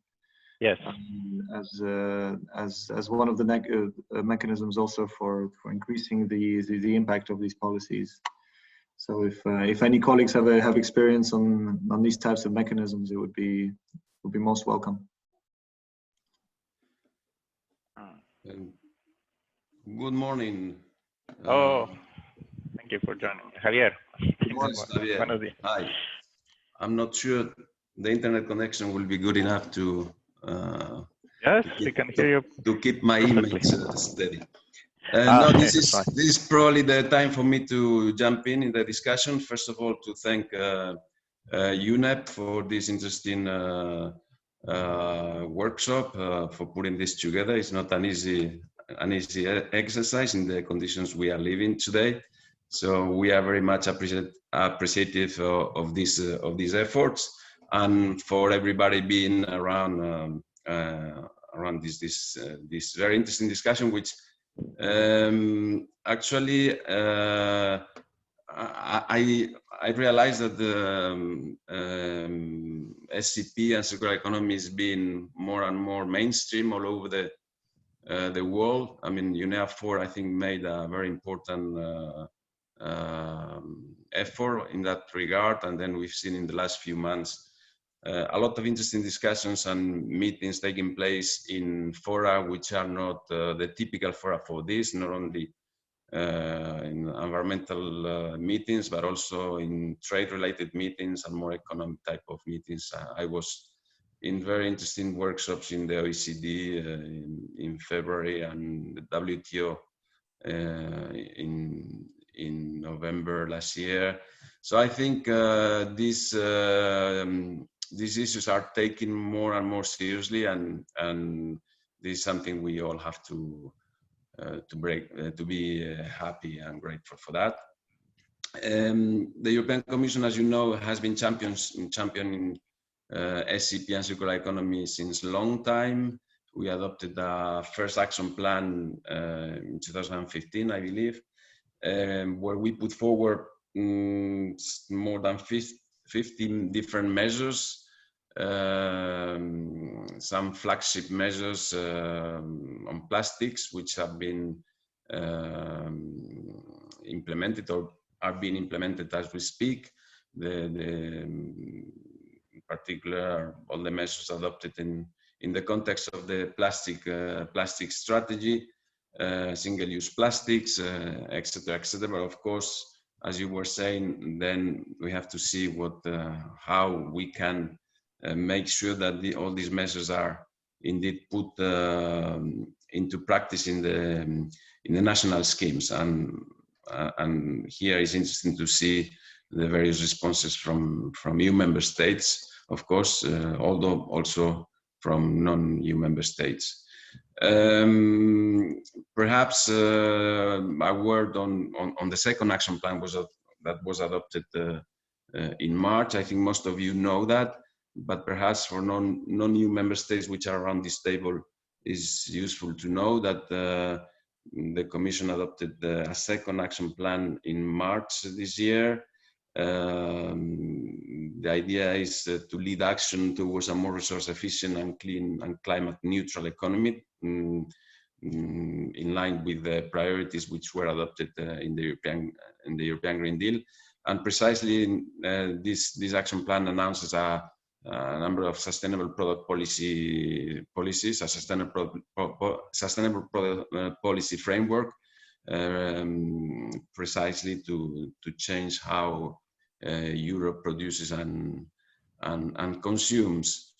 Speaker 5: Yes.
Speaker 1: As one of the mechanisms also for increasing the impact of these policies. So if any colleagues have experience on these types of mechanisms, it would be most welcome.
Speaker 8: Good morning.
Speaker 5: Thank you for joining, Javier.
Speaker 8: Good morning, Javier. Hi. I'm not sure the internet connection will be good enough to.
Speaker 5: Yes, we can hear you.
Speaker 8: To keep my image steady. No, this is probably the time for me to jump in the discussion. First of all, to thank UNEP for this interesting workshop, for putting this together. It's not an easy exercise in the conditions we are living today. So we are very much appreciative of these efforts, and for everybody being around this very interesting discussion, which actually I realized that the SCP and circular economy is being more and more mainstream all over the world. I mean, UNEA 4, I think, made a very important effort in that regard, and then we've seen in the last few months a lot of interesting discussions and meetings taking place in fora which are not the typical fora for this, not only in environmental meetings, but also in trade-related meetings and more economic type of meetings. I was in very interesting workshops in the OECD in February, and the WTO in November last year. So I think these issues are taken more and more seriously, and this is something we all have to be happy and grateful for that. The European Commission, as you know, has been championing SCP and circular economy since a long time. We adopted the first action plan in 2015, I believe, where we put forward more than 15 different measures, some flagship measures on plastics, which have been implemented or are being implemented as we speak. In particular, all the measures adopted in the context of the plastic strategy, single-use plastics, etc., etc. But of course, as you were saying, then we have to see how we can make sure that all these measures are indeed put into practice in the national schemes. And here is interesting to see the various responses from EU member states, of course, although also from non-EU member states. Perhaps a word on the second action plan that was adopted in March. I think most of you know that, but perhaps for non-EU member states which are around this table, is useful to know that the Commission adopted a second action plan in March this year. The idea is to lead action towards a more resource efficient and clean and climate neutral economy, in line with the priorities which were adopted in the European Green Deal. And precisely this action plan announces a number of sustainable product policies, a sustainable product policy framework, precisely to change how Europe produces and consumes.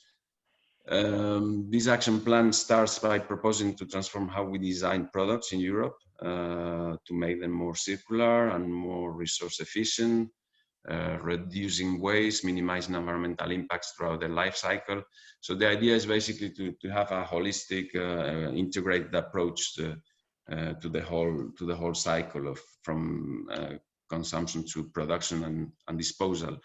Speaker 8: This action plan starts by proposing to transform how we design products in Europe to make them more circular and more resource efficient, reducing waste, minimizing environmental impacts throughout the life cycle. So the idea is basically to have a holistic, integrated approach to the whole cycle from consumption to production and disposal.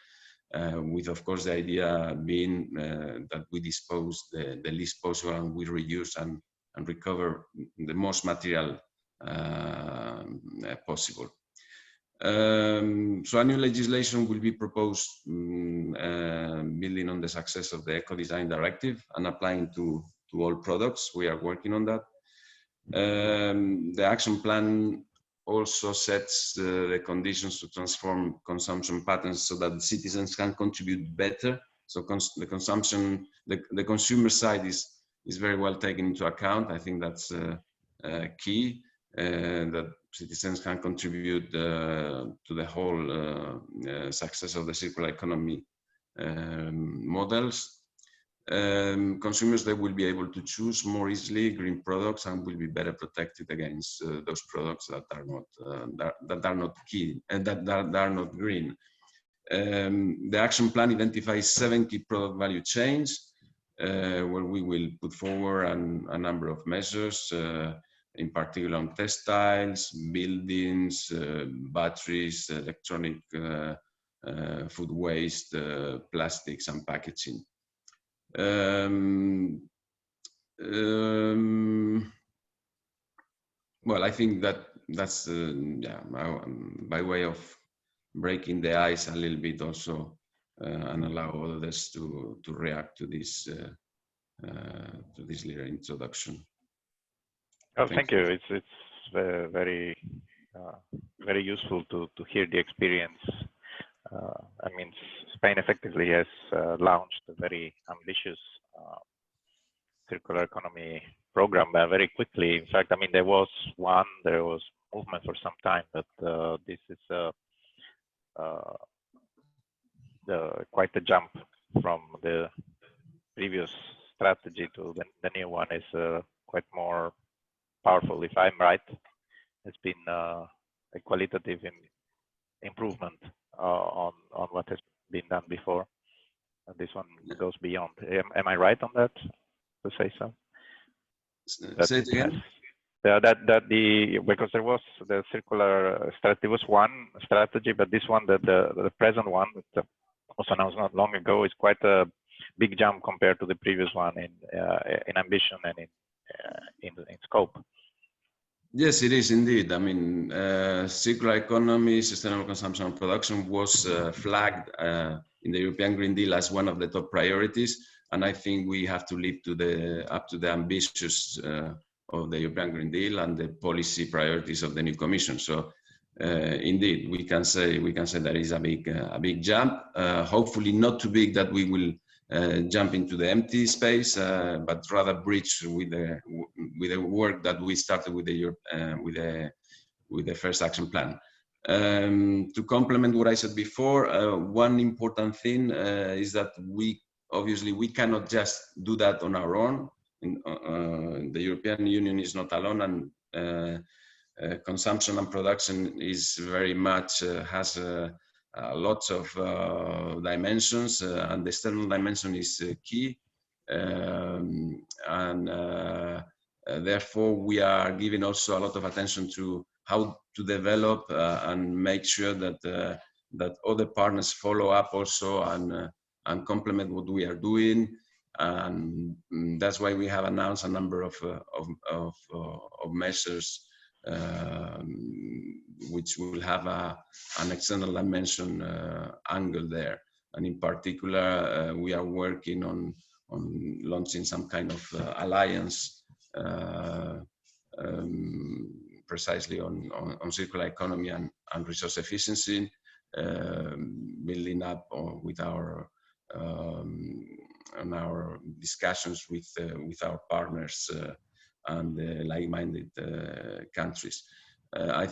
Speaker 8: With, of course, the idea being that we dispose the least possible and we reuse and recover the most material possible. So a new legislation will be proposed building on the success of the Eco-Design Directive and applying to all products. We are working on that. The action plan also sets the conditions to transform consumption patterns so that the citizens can contribute better. So the consumer side is very well taken into account. I think that's key, that citizens can contribute to the whole success of the circular economy models. Consumers, they will be able to choose more easily green products and will be better protected against those products that are not green. The action plan identifies 7 key product value chains where we will put forward a number of measures, in particular on textiles, buildings, batteries, electronic, food waste, plastics, and packaging. Well, I think that's by way of breaking the ice a little bit also, and allow others to react to this little introduction.
Speaker 5: Oh, thank you. It's very very useful to hear the experience. I mean, Spain effectively has launched a very ambitious circular economy program very quickly. In fact, I mean, there was movement for some time, but this is quite a jump from the previous strategy to the new one. Is quite more powerful, if I'm right. It's been a qualitative improvement on what has been done before. And this one goes beyond. Am I right on that? To say so.
Speaker 8: Say it again.
Speaker 5: Because there was the circular strategy, was one strategy, but this one, the present one that was announced not long ago, is quite a big jump compared to the previous one in ambition and in scope.
Speaker 8: Yes, it is indeed. I mean, circular economy, sustainable consumption and production was flagged in the European Green Deal as one of the top priorities, and I think we have to live up to the ambitions of the European Green Deal and the policy priorities of the new Commission. So, indeed, we can say that is a big jump. Hopefully, not too big that we will jump into the empty space, but rather bridge with the work that we started with the first action plan. To complement what I said before, one important thing is that we cannot just do that on our own. The European Union is not alone, and consumption and production is very much has lots of dimensions, and the external dimension is key, and therefore we are giving also a lot of attention to how to develop and make sure that other partners follow up also and complement what we are doing. And that's why we have announced a number of measures which will have an external dimension angle there. And in particular, we are working on launching some kind of alliance precisely on circular economy and resource efficiency, building up with our on our discussions with our partners and like-minded countries. I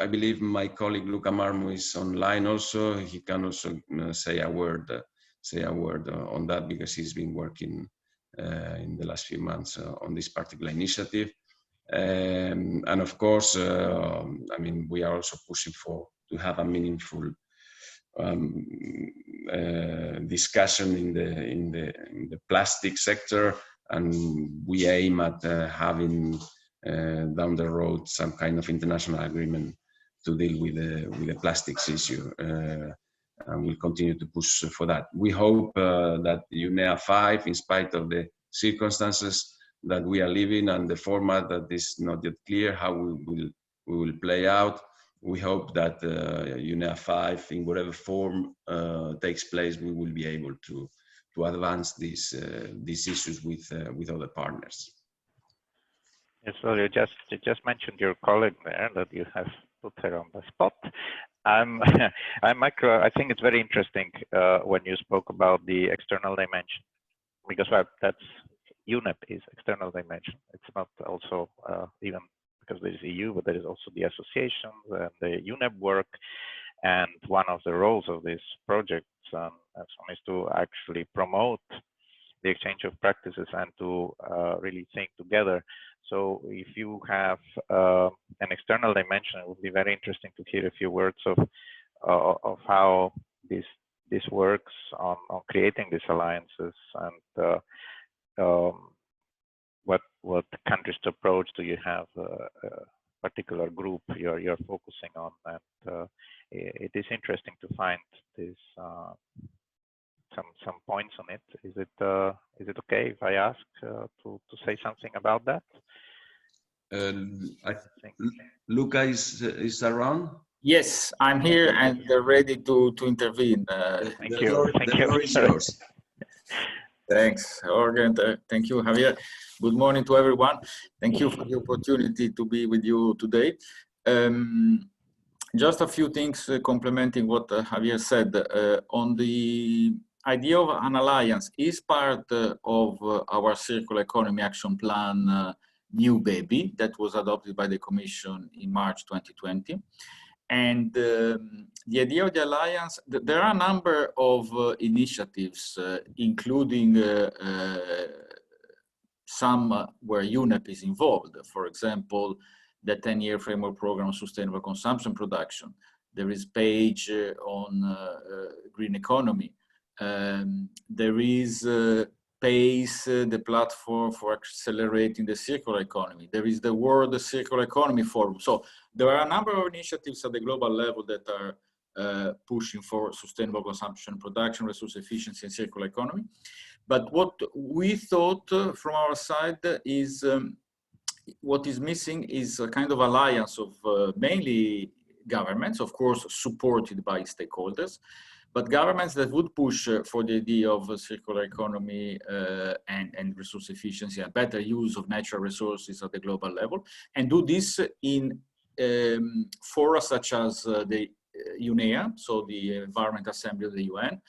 Speaker 8: believe my colleague Luca Marmo is online also. He can also say a word on that, because he's been working in the last few months on this particular initiative. And of course, I mean, we are also pushing to have a meaningful discussion in the plastic sector, and we aim at having down the road some kind of international agreement to deal with the plastics issue, and we'll continue to push for that. We hope that UNEA 5, in spite of the circumstances that we are living and the format that is not yet clear how we will play out, we hope that UNEA 5, in whatever form takes place, we will be able to advance these issues with other partners.
Speaker 5: Yes, so you just mentioned your colleague there, that you have put her on the spot. I think it's very interesting when you spoke about the external dimension, because that's UNEP is external dimension. It's not also even because there is EU, but there is also the associations and the UNEP work. And one of the roles of this project is to actually promote the exchange of practices and to really think together. So if you have an external dimension, it would be very interesting to hear a few words of how this works on creating these alliances, and what countries to approach. Do you have a particular group you're focusing on? And it is interesting to find this some points on it. Is it okay if I ask to say something about that?
Speaker 8: I think Luca is around.
Speaker 9: Yes, I'm here and ready to intervene.
Speaker 8: The floor is yours.
Speaker 9: Thanks, Jorgen. Thank you, Javier. Good morning to everyone. Thank you for the opportunity to be with you today. Just a few things complementing what Javier said on the idea of an alliance is part of our circular economy action plan, new baby, that was adopted by the Commission in March 2020. And the idea of the alliance, there are a number of initiatives, including some where UNEP is involved. For example, the 10-year framework program on sustainable consumption production. There is page on green economy. There is PACE, the platform for accelerating the circular economy. There is the World Circular Economy Forum. So there are a number of initiatives at the global level that are pushing for sustainable consumption, production, resource efficiency, and circular economy. But what we thought from our side is what is missing is a kind of alliance of mainly governments, of course, supported by stakeholders, but governments that would push for the idea of a circular economy and resource efficiency, a better use of natural resources at the global level, and do this in fora such as the UNEA, so the Environment Assembly of the UN,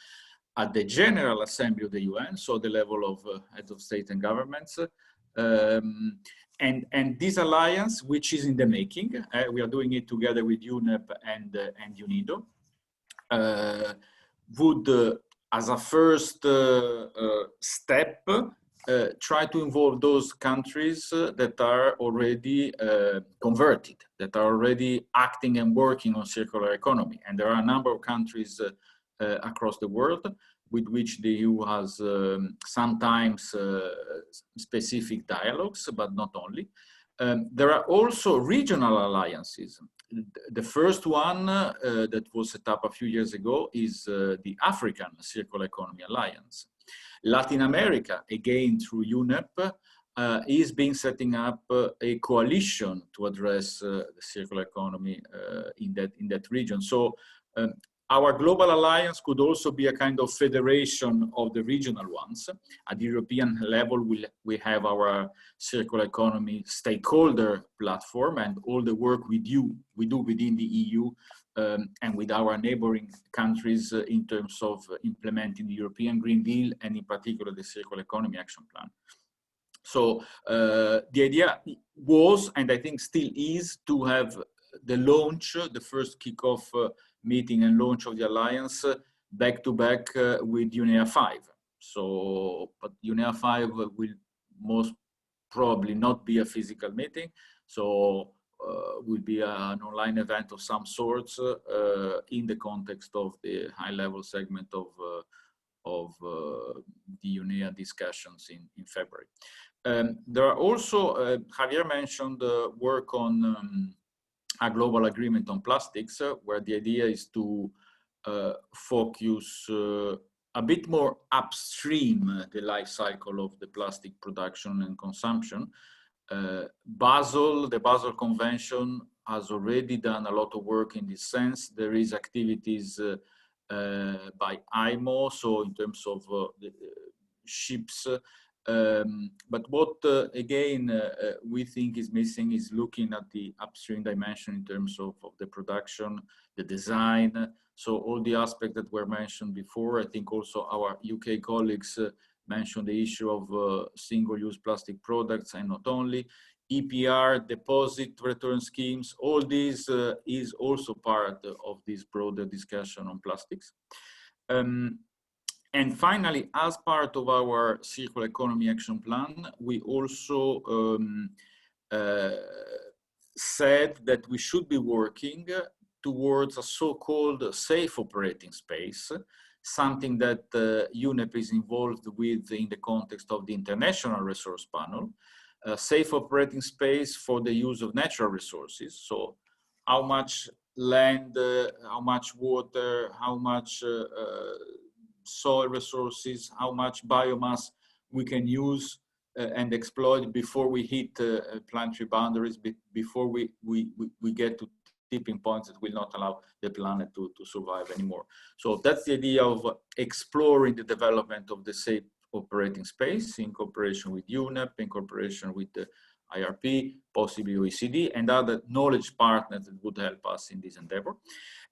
Speaker 9: at the General Assembly of the UN, so the level of heads of state and governments, and this alliance, which is in the making, we are doing it together with UNEP and UNIDO, would, as a first step, try to involve those countries that are already converted, that are already acting and working on circular economy. And there are a number of countries across the world with which the EU has sometimes specific dialogues, but not only. There are also regional alliances. The first one that was set up a few years ago is the African Circular Economy Alliance. Latin America, again through UNEP, is being setting up a coalition to address the circular economy in that region. So our global alliance could also be a kind of federation of the regional ones. At the European level, we have our circular economy stakeholder platform and all the work we do within the EU and with our neighboring countries in terms of implementing the European Green Deal and in particular the Circular Economy Action Plan. So the idea was, and I think still is, to have the launch, the first kickoff meeting and launch of the alliance back to back with UNEA 5. So, but UNEA 5 will most probably not be a physical meeting, so will be an online event of some sorts in the context of the high-level segment of the UNEA discussions in February. There are also, Javier mentioned work on a global agreement on plastics, where the idea is to focus a bit more upstream the life cycle of the plastic production and consumption. The Basel Convention has already done a lot of work in this sense. There is activities by IMO, so in terms of the ships. But what, again, we think is missing is looking at the upstream dimension in terms of the production, the design. So all the aspects that were mentioned before. I think also our UK colleagues mentioned the issue of single-use plastic products and not only. EPR, deposit return schemes, all this is also part of this broader discussion on plastics. And finally, as part of our Circular Economy Action Plan, we also said that we should be working towards a so-called safe operating space, something that UNEP is involved with in the context of the International Resource Panel, a safe operating space for the use of natural resources. So how much land, how much water, how much soil resources, how much biomass we can use and exploit before we hit planetary boundaries, before we get to tipping points that will not allow the planet to survive anymore. So that's the idea of exploring the development of the safe operating space in cooperation with UNEP, in cooperation with the IRP, possibly OECD, and other knowledge partners that would help us in this endeavor.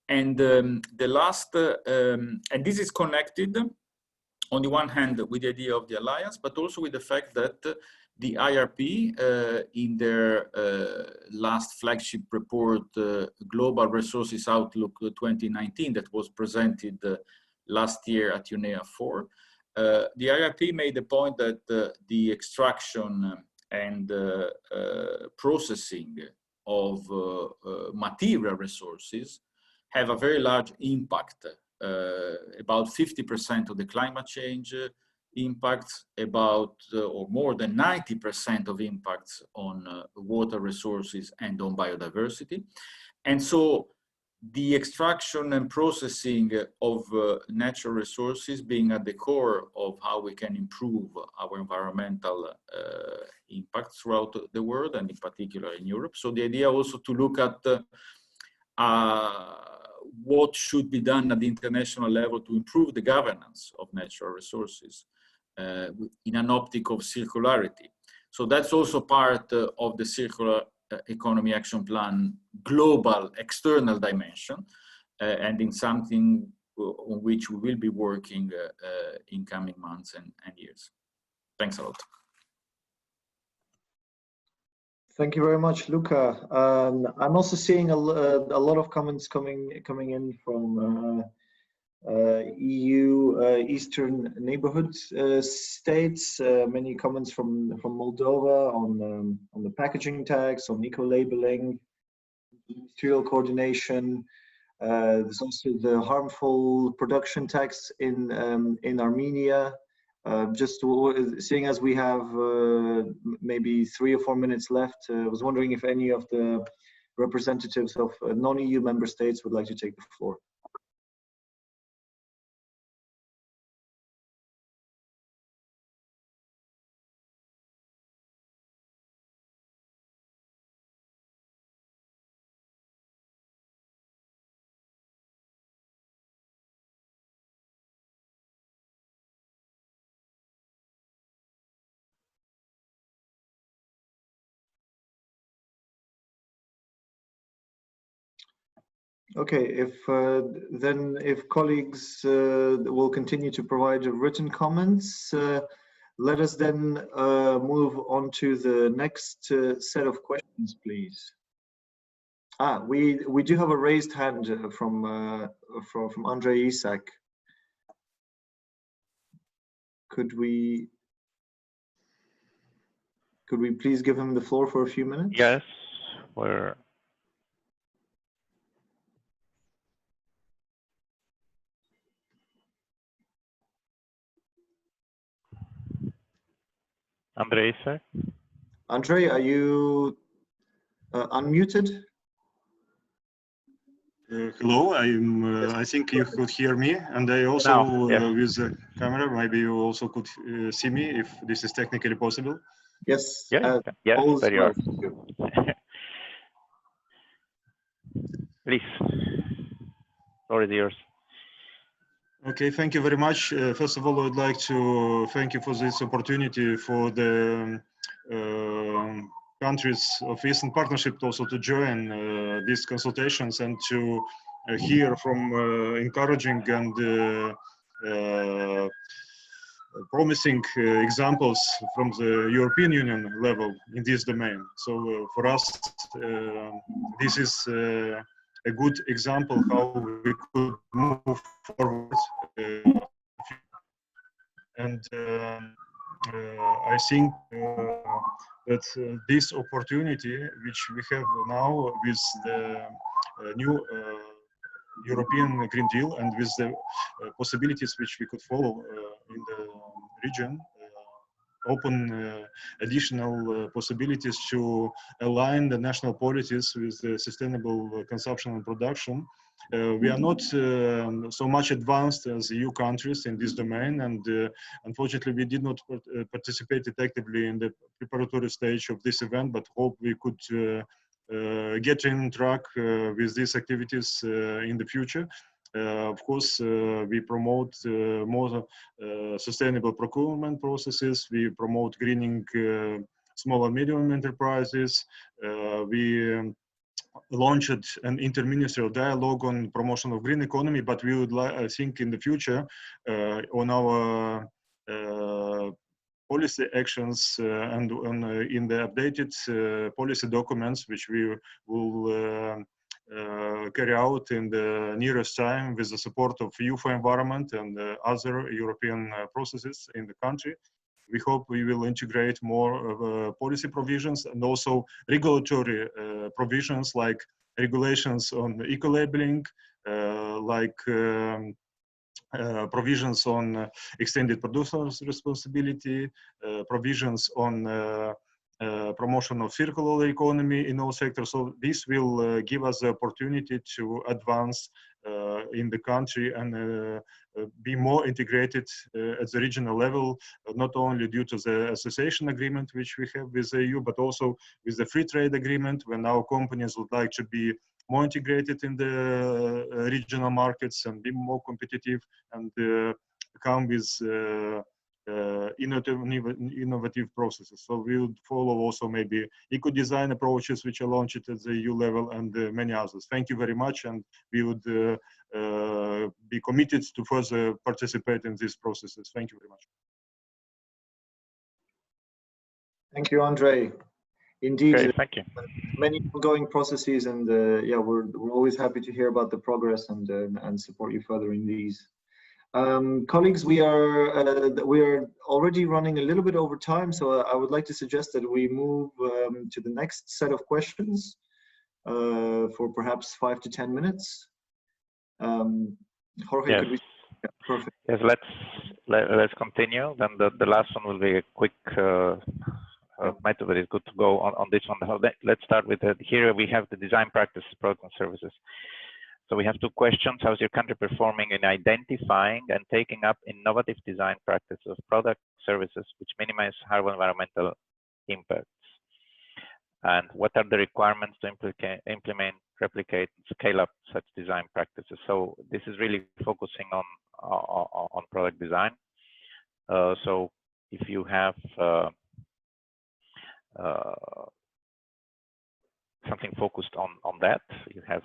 Speaker 9: And the last, and this is connected on the one hand with the idea of the alliance, but also with the fact that the IRP in their last flagship report, Global Resources Outlook 2019, that was presented last year at UNEA 4, the IRP made the point that the extraction and processing of material resources have a very large impact, about 50% of the climate change impacts, about or more than 90% of impacts on water resources and on biodiversity. And so the extraction and processing of natural resources being at the core of how we can improve our environmental impact throughout the world, and in particular in Europe. So the idea also to look at what should be done at the international level to improve the governance of natural resources in an optic of circularity. So that's also part of the Circular Economy Action Plan global external dimension, and in something on which we will be working in coming months and years. Thanks a lot.
Speaker 1: Thank you very much, Luca. I'm also seeing a lot of comments coming in from EU Eastern neighborhood states. Many comments from Moldova on the packaging tags, on eco-labeling, material coordination. There's also the harmful production tax in Armenia. Just seeing as we have maybe 3 or 4 minutes left, I was wondering if any of the representatives of non-EU member states would like to take the floor. Okay, if colleagues will continue to provide written comments, let us then move on to the next set of questions, please. We do have a raised hand from Andre Isak. Could we please give him the floor for a few minutes?
Speaker 5: Yes, we're. Andre, sir.
Speaker 1: Andre, are you unmuted?
Speaker 10: Hello, I think you could hear me, and I also
Speaker 5: yes.
Speaker 10: with the camera, maybe you also could see me if this is technically possible.
Speaker 1: Yes.
Speaker 5: Yeah. Yes, there you are. Please, floor is yours.
Speaker 10: Okay, thank you very much. First of all, I would like to thank you for this opportunity for the countries of Eastern Partnership also to join these consultations and to hear from encouraging and promising examples from the European Union level in this domain. So for us, this is a good example how we could move forward. And I think that this opportunity which we have now with the new European Green Deal and with the possibilities which we could follow in the region, open additional possibilities to align the national policies with the sustainable consumption and production. We are not so much advanced as EU countries in this domain, and unfortunately we did not participate actively in the preparatory stage of this event, but hope we could get in track with these activities in the future. Of course, we promote more sustainable procurement processes. We promote greening small and medium enterprises. We launched an inter-ministerial dialogue on promotion of green economy, but we would like, I think, in the future on our policy actions and in the updated policy documents, which we will carry out in the nearest time with the support of EU for Environment and other European processes in the country. We hope we will integrate more policy provisions and also regulatory provisions like regulations on eco-labeling, like provisions on extended producer's responsibility, provisions on promotion of circular economy in all sectors. So this will give us the opportunity to advance in the country and be more integrated at the regional level, not only due to the association agreement which we have with the EU, but also with the free trade agreement, when our companies would like to be more integrated in the regional markets and be more competitive and come with innovative processes. So we would follow also maybe eco-design approaches which are launched at the EU level and many others. Thank you very much, and we would be committed to further participate in these processes. Thank you very much.
Speaker 1: Thank you, Andrei. Indeed,
Speaker 5: Great, thank you.
Speaker 1: Many ongoing processes, and yeah, we're always happy to hear about the progress and support you further in these. Colleagues, we are already running a little bit over time, so I would like to suggest that we move to the next set of questions for perhaps 5 to 10 minutes. Jorge,
Speaker 5: yes.
Speaker 1: could we? Yeah, perfect.
Speaker 5: Yes, let's continue. Then the last one will be a quick method, but it's good to go on this one. Let's start with here we have the design practices, products and services. So we have two questions. How is your country performing in identifying and taking up innovative design practices of product services which minimize harmful environmental impacts? And what are the requirements to implement, replicate, and scale up such design practices? So this is really focusing on product design. So if you have something focused on that, you have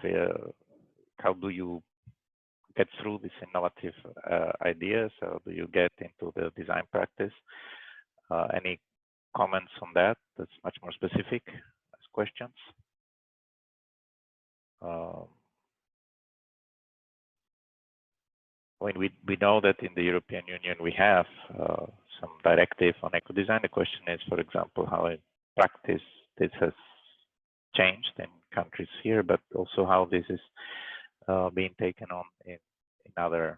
Speaker 5: how do you get through these innovative ideas? How do you get into the design practice? Any comments on that? That's much more specific as questions. When we know that in the European Union we have some directive on eco-design. The question is, for example, how in practice this has changed in countries here, but also how this is being taken on in other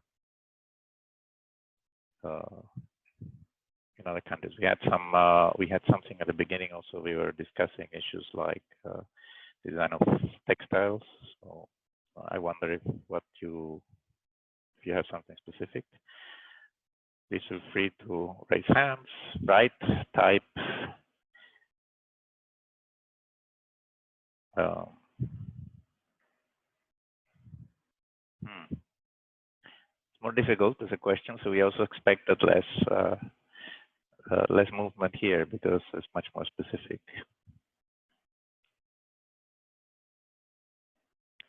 Speaker 5: countries. We had something at the beginning. Also, we were discussing issues like design of textiles. So I wonder if you have something specific. Please feel free to raise hands, write, type. It's more difficult as a question, so we also expect that less movement here because it's much more specific.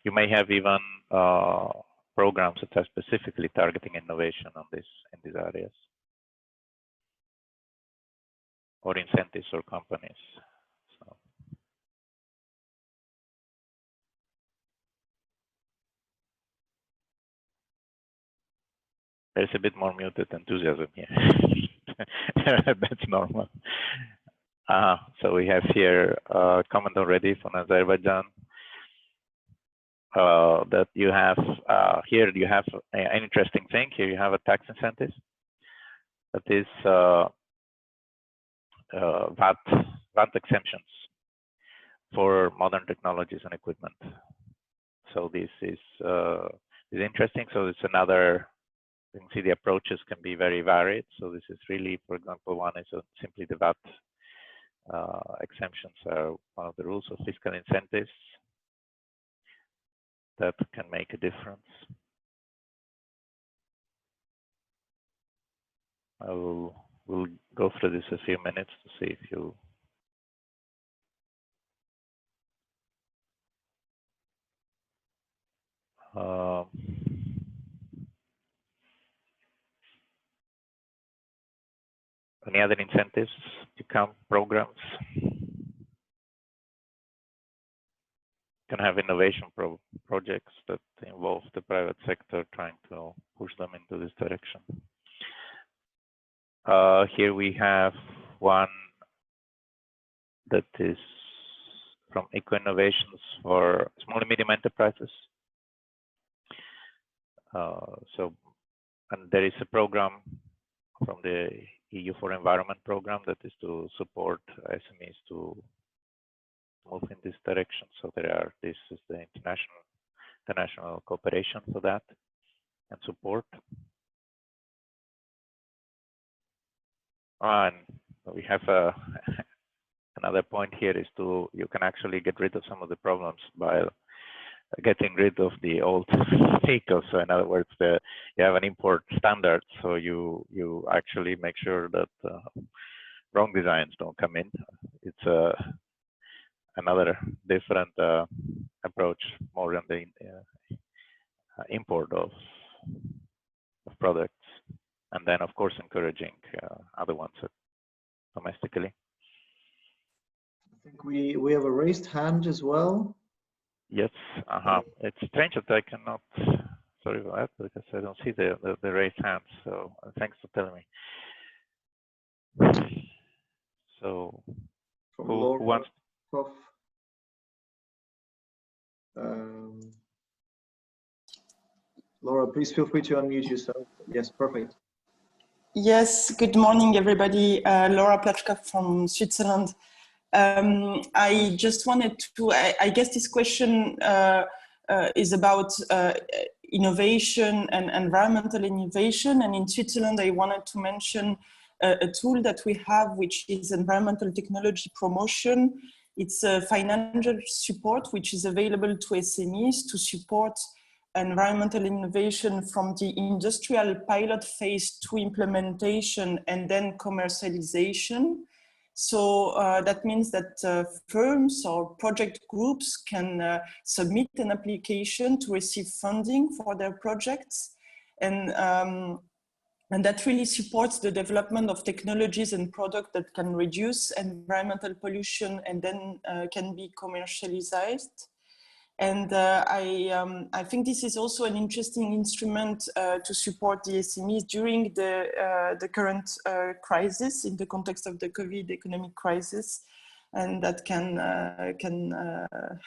Speaker 5: You may have even programs that are specifically targeting innovation on in these areas, or incentives or companies. So. There's a bit more muted enthusiasm here. That's normal. So we have here a comment already from Azerbaijan that you have here. You have an interesting thing here. You have a tax incentive that is VAT exemptions for modern technologies and equipment. So this is interesting. So it's another. You can see the approaches can be very varied. So this is really, for example, one is simply the VAT exemptions are one of the rules of fiscal incentives that can make a difference. We'll go through this a few minutes to see if you any other incentives to come programs. Can have innovation projects that involve the private sector trying to push them into this direction. Here we have one that is from Eco-Innovations for small and medium enterprises. And there is a program from the EU for Environment program that is to support SMEs to move in this direction. So this is the international cooperation for that and support. And we have another point here is you can actually get rid of some of the problems by getting rid of the old vehicles. So in other words, you have an import standard, so you actually make sure that wrong designs don't come in. It's another different approach, more on the import of products, and then of course encouraging other ones domestically.
Speaker 1: I think we have a raised hand as well.
Speaker 5: Yes, it's strange that I cannot, sorry about that, because I don't see the raised hands, so thanks for telling me. So, who wants?
Speaker 1: Laura, please feel free to unmute yourself. Yes, perfect.
Speaker 11: Yes, good morning, everybody. Laura Plachka from Switzerland. I just wanted to, I guess this question is about innovation and environmental innovation. And in Switzerland, I wanted to mention a tool that we have, which is environmental technology promotion. It's a financial support, which is available to SMEs to support environmental innovation from the industrial pilot phase to implementation and then commercialization. So that means that firms or project groups can submit an application to receive funding for their projects. And that really supports the development of technologies and products that can reduce environmental pollution and then can be commercialized. And I think this is also an interesting instrument to support the SMEs during the current crisis in the context of the COVID economic crisis, and that can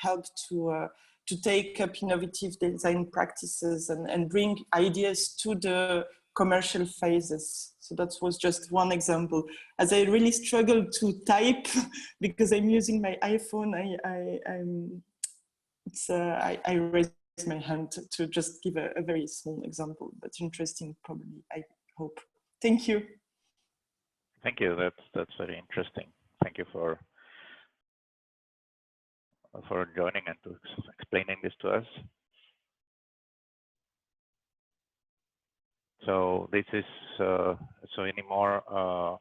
Speaker 11: help to take up innovative design practices and bring ideas to the commercial phases. So that was just one example. As I really struggled to type because I'm using my iPhone, I raised my hand to just give a very small example, but interesting probably, I hope. Thank you.
Speaker 5: Thank you, that's very interesting. Thank you for joining and to explaining this to us. So this is, so any more,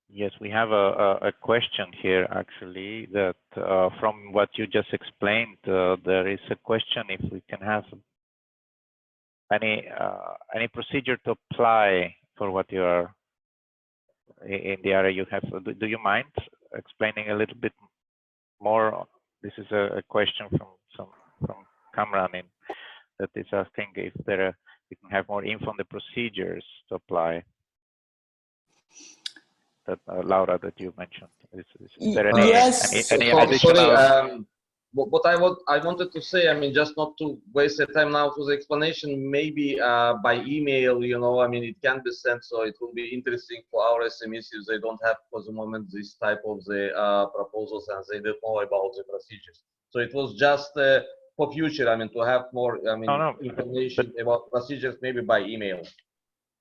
Speaker 5: yes, we have a question here actually that from what you just explained, there is a question if we can have any procedure to apply for what you are in the area you have. Do you mind explaining a little bit more? This is a question from Kamran that is asking if we can have more info on the procedures to apply. That Laura, that you mentioned. Is there any,
Speaker 11: yes.
Speaker 5: any additional?
Speaker 12: Sorry, what I wanted to say, I mean, just not to waste the time now for the explanation, maybe by email, you know, I mean, it can be sent, so it will be interesting for our SMEs if they don't have for the moment this type of the proposals and they don't know about the procedures. So it was just for future, I mean, to have more, I mean, information about procedures maybe by email.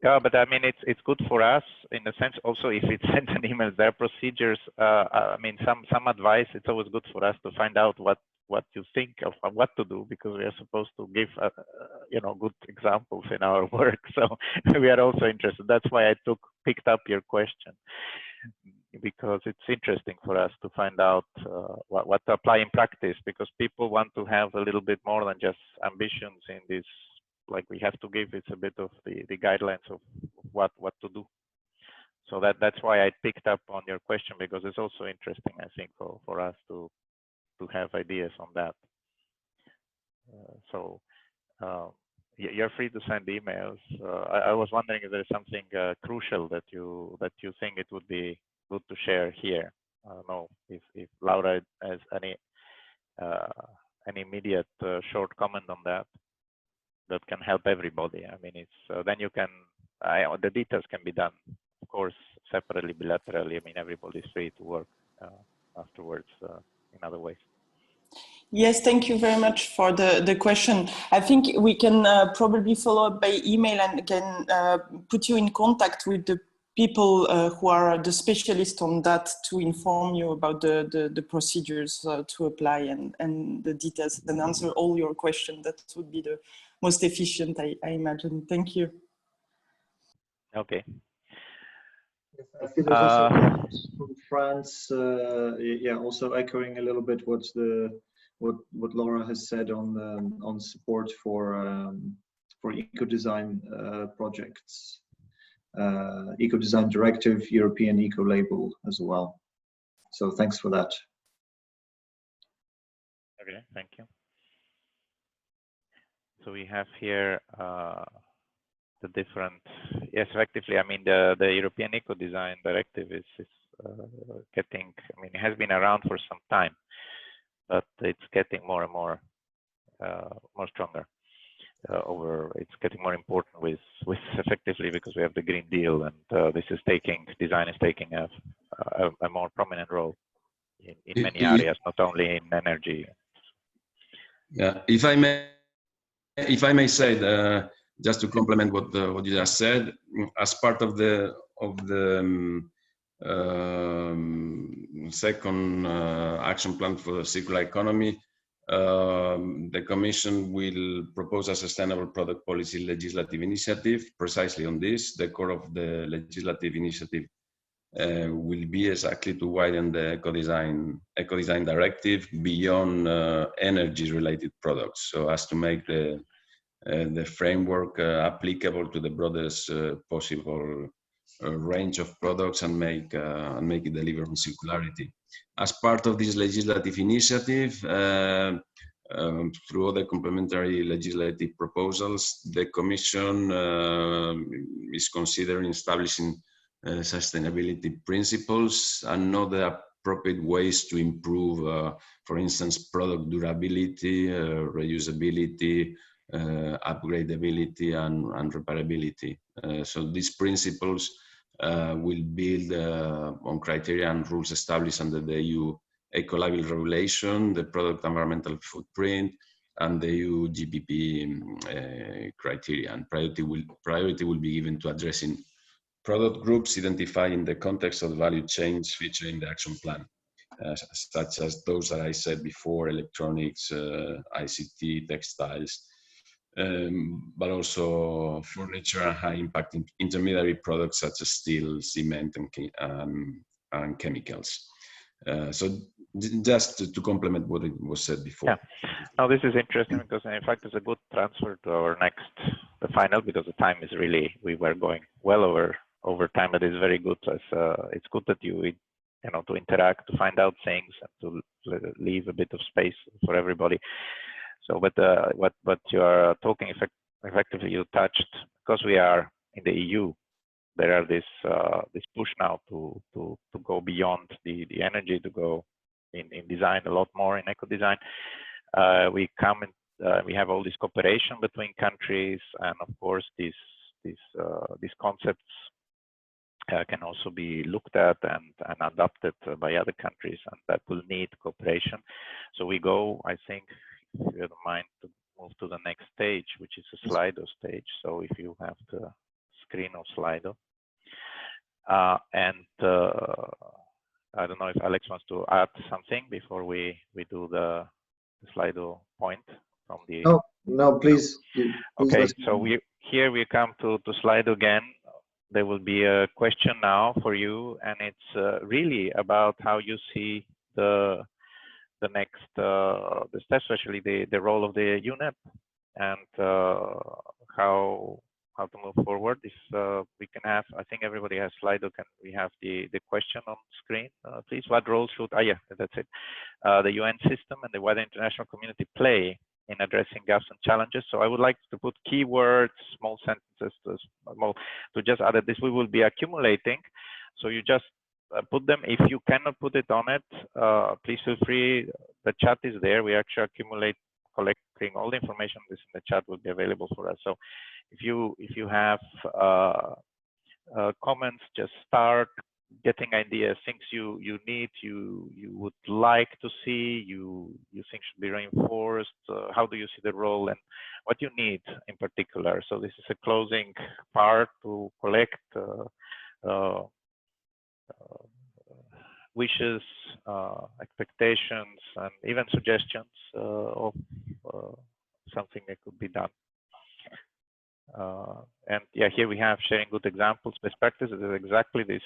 Speaker 5: Yeah, but I mean, it's good for us in the sense also if it sends an email, their procedures. I mean, some advice. It's always good for us to find out what you think of what to do, because we are supposed to give you know, good examples in our work. So we are also interested. That's why I picked up your question, because it's interesting for us to find out what to apply in practice, because people want to have a little bit more than just ambitions in this. Like we have to give it a bit of the guidelines of what to do. So that's why I picked up on your question, because it's also interesting, I think, for us to have ideas on that. So you're free to send emails. I was wondering if there's something crucial that you think it would be good to share here. I don't know if Laura has any immediate short comment on that can help everybody. I mean, it's then you can the details can be done, of course, separately, bilaterally. I mean, everybody's free to work afterwards in other ways.
Speaker 11: Yes, thank you very much for the question. I think we can probably follow up by email and can put you in contact with the people who are the specialists on that to inform you about the procedures to apply and the details and answer all your questions. That would be the most efficient, I imagine. Thank you.
Speaker 5: Okay.
Speaker 1: I feel there's also from France, yeah, also echoing a little bit what Laura has said on support for eco-design projects, eco-design directive, European eco-label as well. So thanks for that.
Speaker 5: Okay, thank you. So we have here the different, yes, effectively, I mean, the European Eco-Design Directive is getting, I mean, it has been around for some time, but it's getting more and more stronger. It's getting more important with effectively, because we have the Green Deal, and design is taking a more prominent role in many areas, not only in energy.
Speaker 8: Yeah, if I may say, just to complement what you just said, as part of the second action plan for the circular economy, the Commission will propose a sustainable product policy legislative initiative precisely on this. The core of the legislative initiative will be exactly to widen the eco-design directive beyond energy-related products, so as to make the framework applicable to the broadest possible range of products and make it deliver on circularity. As part of this legislative initiative, through other complementary legislative proposals, the Commission is considering establishing sustainability principles and other appropriate ways to improve, for instance, product durability, reusability, upgradability, and repairability. So these principles will build on criteria and rules established under the EU Ecolabel regulation, the product environmental footprint, and the EU GPP criteria. And priority will be given to addressing product groups identified in the context of the value chains featured in the action plan, such as those that I said before: electronics, ICT, textiles, but also furniture and high-impact intermediary products such as steel, cement, and chemicals. So just to complement what it was said before.
Speaker 5: Yeah. Now this is interesting, because in fact it's a good transfer to our the final, because the time is really, we were going well over time, but it's very good. It's good that you know, to interact, to find out things, and to leave a bit of space for everybody. So, but what you are talking effectively, you touched, because we are in the EU, there are this push now to go beyond the energy, to go in design a lot more, in eco design. We have all this cooperation between countries, and of course these concepts can also be looked at and adopted by other countries, and that will need cooperation. So we go, I think, if you don't mind, to move to the next stage, which is a Slido stage. So if you have the screen of Slido. I don't know if Alex wants to add something before we do the Slido point from the.
Speaker 1: No, please.
Speaker 5: Okay, so we come to Slido again. There will be a question now for you, and it's really about how you see the next the steps, especially the role of the UNEP, and how to move forward. If we can have, I think everybody has Slido. Can we have the question on screen, please? What role should? Yeah, that's it. The UN system and the wider international community play in addressing gaps and challenges. So I would like to put keywords, small sentences to just add that this we will be accumulating. So you just put them. If you cannot put it on it, please feel free. The chat is there. We actually collecting all the information. This in the chat will be available for us. So if you have comments, just start getting ideas, things you need, you would like to see, you think should be reinforced. How do you see the role and what you need in particular? So this is a closing part to collect wishes, expectations, and even suggestions of something that could be done. And yeah, here we have sharing good examples, best practices. Is exactly this,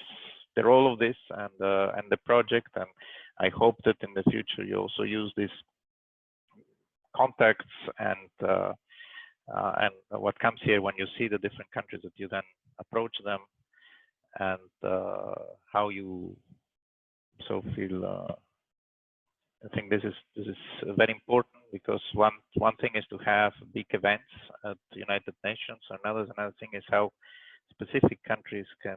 Speaker 5: the role of this, and the project. And I hope that in the future you also use these contacts and what comes here when you see the different countries, that you then approach them, and how you so feel. I think this is very important, because one thing is to have big events at the United Nations. Another thing is how specific countries can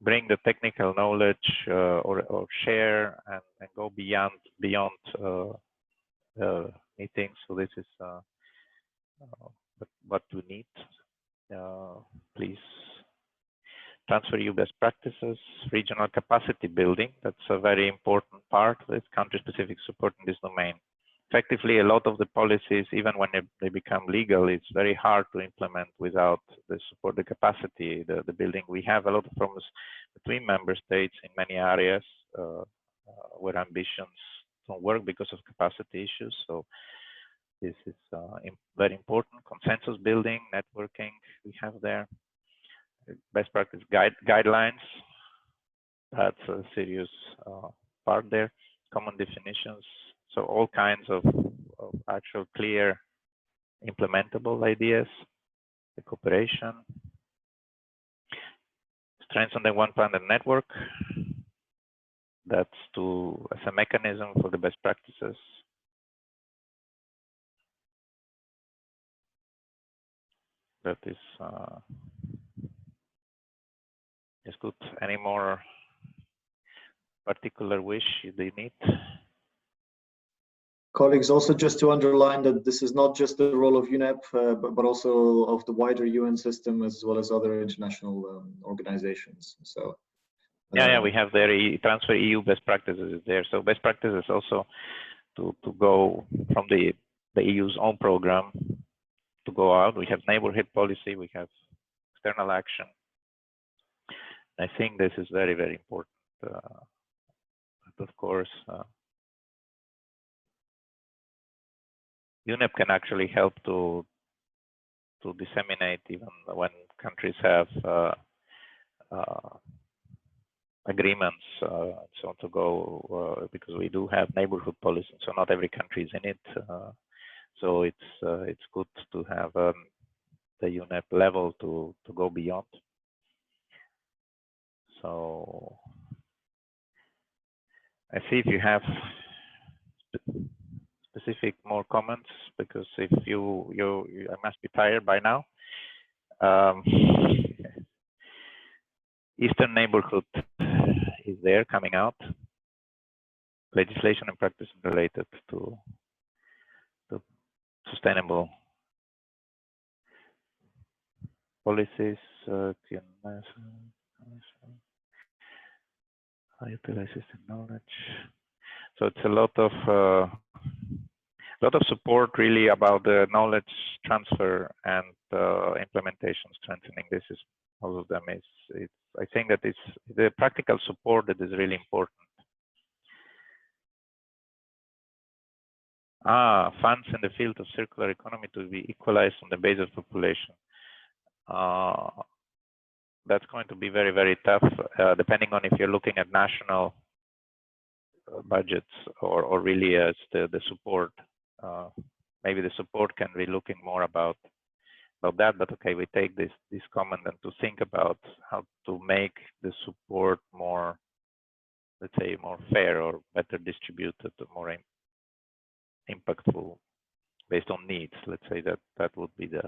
Speaker 5: bring the technical knowledge or share and go beyond meetings. So this is what we need. Please transfer EU best practices, regional capacity building. That's a very important part with country-specific support in this domain. Effectively, a lot of the policies, even when they become legal, it's very hard to implement without the support, the capacity, the building. We have a lot of problems between member states in many areas where ambitions don't work because of capacity issues. So this is very important. Consensus building, networking, we have there. Best practice guidelines, that's a serious part there. Common definitions, so all kinds of actual clear implementable ideas. The cooperation, strengthen the one-panel network, that's as a mechanism for the best practices. That is good. Any more particular wish they need?
Speaker 1: Colleagues, also just to underline that this is not just the role of UNEP, but also of the wider UN system, as well as other international organizations. So
Speaker 5: yeah, we have there transfer EU best practices is there. So best practices also to go from the EU's own program to go out. We have neighborhood policy, we have external action. I think this is very, very important. But of course, UNEP can actually help to disseminate, even when countries have agreements, so to go, because we do have neighborhood policy, so not every country is in it. So it's good to have the UNEP level to go beyond. So I see if you have specific more comments, because if you I must be tired by now. Eastern neighborhood is there coming out. Legislation and practice related to sustainable policies. Utilize system knowledge. So it's a lot of support really about the knowledge transfer and implementation, strengthening. This is all of them. I think that it's the practical support that is really important. Funds in the field of circular economy to be equalized on the basis of population. That's going to be very, very tough, depending on if you're looking at national budgets or really as the support. Maybe the support can be looking more about that, but okay, we take this comment and to think about how to make the support more, let's say, more fair or better distributed, more impactful based on needs. Let's say that would be the,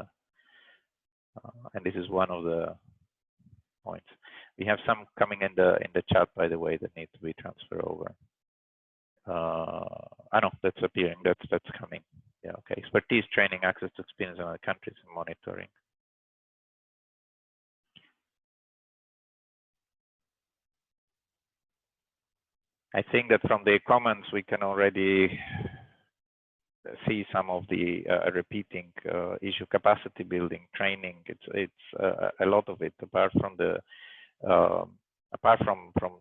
Speaker 5: and this is one of the points. We have some coming in the chat, by the way, that need to be transferred over. I know that's appearing. That's coming. Yeah. Okay. Expertise, training, access to experience in other countries, and monitoring. I think that from the comments we can already see some of the repeating issue: capacity building, training. It's a lot of it. Apart from the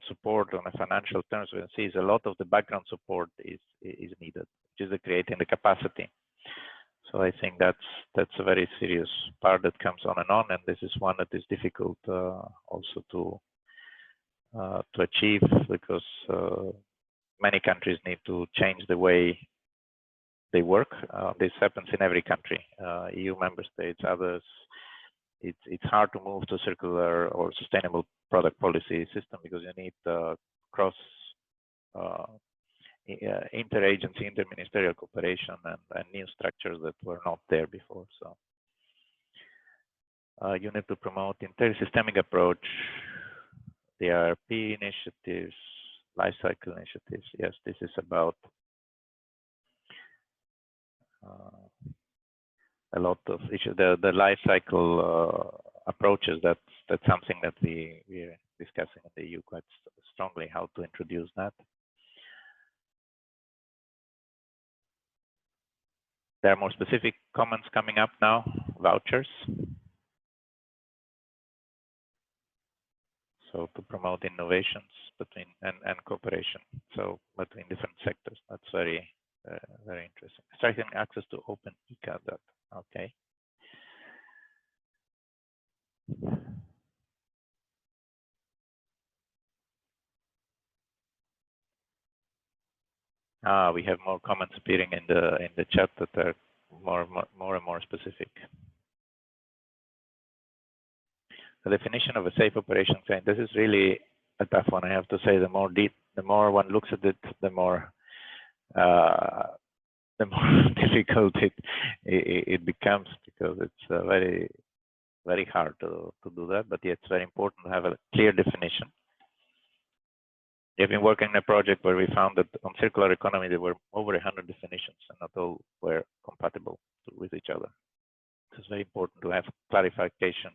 Speaker 5: support on a financial terms, we see is a lot of the background support is needed, which is creating the capacity. So I think that's a very serious part that comes on, and this is one that is difficult also to achieve, because many countries need to change the way they work. This happens in every country, EU member states, others. It's hard to move to circular or sustainable product policy system because you need cross interagency, inter-ministerial cooperation and new structures that were not there before. So you need to promote inter-systemic approach, the RP initiatives, lifecycle initiatives. Yes, this is about a lot of issues. The life cycle approaches, that's something that we're discussing in the EU quite strongly, how to introduce that. There are more specific comments coming up now. Vouchers. So to promote innovations between and cooperation, so between different sectors. That's very very interesting. Strengthening access to open ECA data. Okay. We have more comments appearing in the chat that are more and more specific. The definition of a safe operation claim. This is really a tough one. I have to say, the more one looks at it, the more difficult it becomes, because it's very, very hard to do that. But yeah, it's very important to have a clear definition. We have been working in a project where we found that on circular economy there were over 100 definitions, and not all were compatible with each other. So it's very important to have clarification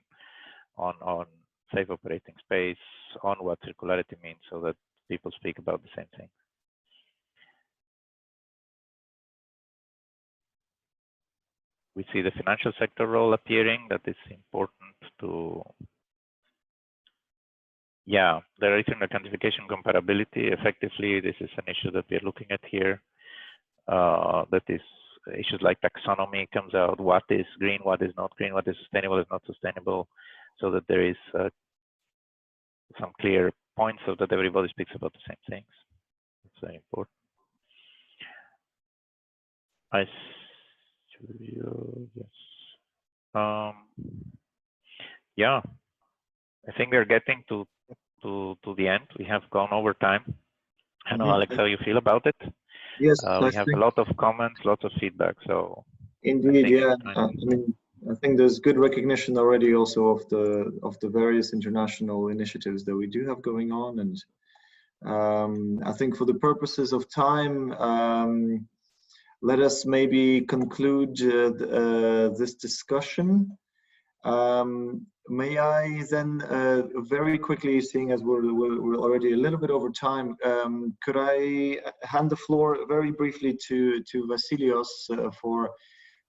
Speaker 5: on safe operating space, on what circularity means, so that people speak about the same thing. We see the financial sector role appearing. That is important to, yeah, there is an identification comparability. Effectively, this is an issue that we're looking at here. That is issues like taxonomy comes out. What is green? What is not green? What is sustainable? Is not sustainable? So that there is some clear points so that everybody speaks about the same things. It's very important. Yes. Yeah, I think we're getting to the end. We have gone over time. I don't know, Alex, how you feel about it?
Speaker 1: Yes,
Speaker 5: we have a lot of comments, lots of feedback. So
Speaker 1: indeed, yeah. I think there's good recognition already also of the various international initiatives that we do have going on, and I think for the purposes of time, let us maybe conclude this discussion. May I then very quickly, seeing as we're already a little bit over time, could I hand the floor very briefly to Vasilios for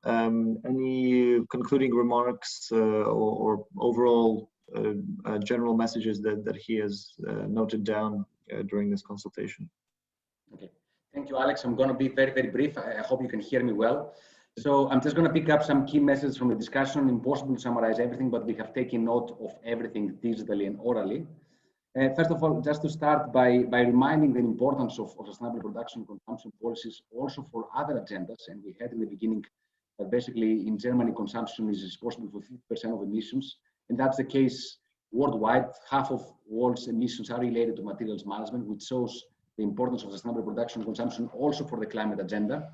Speaker 1: Any concluding remarks or overall general messages that he has noted down during this consultation?
Speaker 3: Okay, thank you, Alex. I'm going to be very, very brief. I hope you can hear me well. So I'm just going to pick up some key messages from the discussion. Impossible to summarize everything, but we have taken note of everything digitally and orally. First of all, just to start by reminding the importance of sustainable production consumption policies also for other agendas. And we had in the beginning that basically in Germany, consumption is responsible for 50% of emissions. And that's the case worldwide. Half of world's emissions are related to materials management, which shows the importance of sustainable production consumption also for the climate agenda.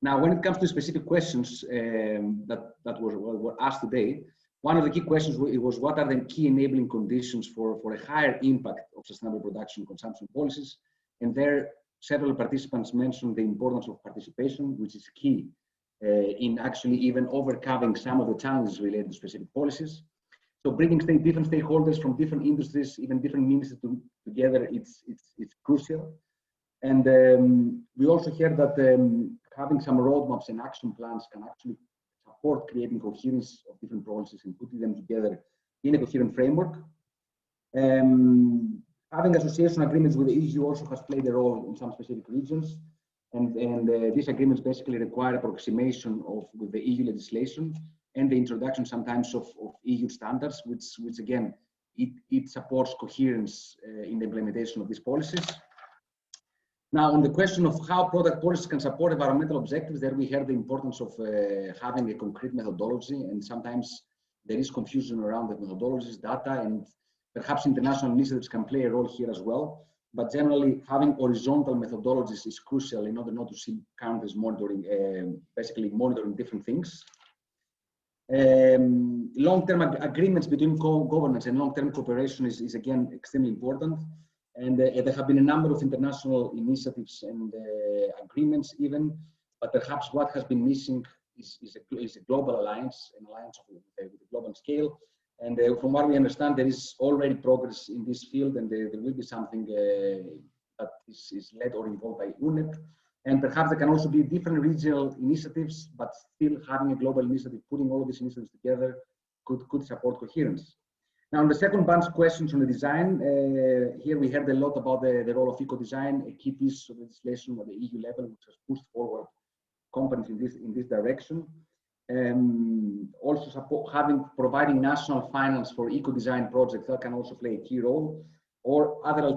Speaker 3: Now, when it comes to specific questions that were asked today, one of the key questions was what are the key enabling conditions for a higher impact of sustainable production consumption policies? And there, several participants mentioned the importance of participation, which is key in actually even overcoming some of the challenges related to specific policies. So bringing different stakeholders from different industries, even different ministries together, it's crucial. And we also hear that having some roadmaps and action plans can actually support creating coherence of different policies and putting them together in a coherent framework. Having association agreements with the EU also has played a role in some specific regions. And these agreements basically require approximation with the EU legislation and the introduction sometimes of EU standards, which again, it supports coherence in the implementation of these policies. Now, on the question of how product policies can support environmental objectives, there we heard the importance of having a concrete methodology, and sometimes there is confusion around the methodologies, data, and perhaps international initiatives can play a role here as well. But generally, having horizontal methodologies is crucial in order not to see countries monitoring, basically monitoring different things. Long-term agreements between governments and long-term cooperation is again extremely important. And there have been a number of international initiatives and agreements even, but perhaps what has been missing is a global alliance, an alliance with a global scale. And from what we understand, there is already progress in this field, and there will be something that is led or involved by UNEP. And perhaps there can also be different regional initiatives, but still having a global initiative, putting all of these initiatives together could support coherence. Now, on the second bunch of questions on the design, here we heard a lot about the role of eco-design, a key piece of legislation at the EU level, which has pushed forward companies in this direction. Also providing national finance for eco-design projects that can also play a key role, or other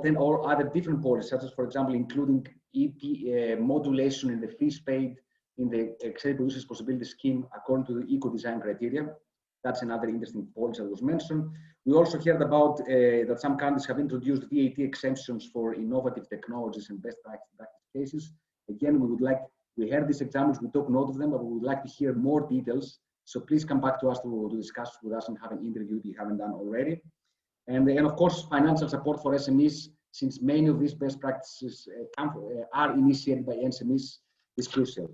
Speaker 3: different policies, such as, for example, including EP modulation in the fees paid in the Excel Producer Possibility Scheme according to the eco-design criteria. That's another interesting policy that was mentioned. We also heard about that some countries have introduced VAT exemptions for innovative technologies and best practice cases. Again, we heard these examples, we took note of them, but we would like to hear more details. So please come back to us to discuss with us and have an interview if you haven't done already. And of course, financial support for SMEs, since many of these best practices are initiated by SMEs, is crucial.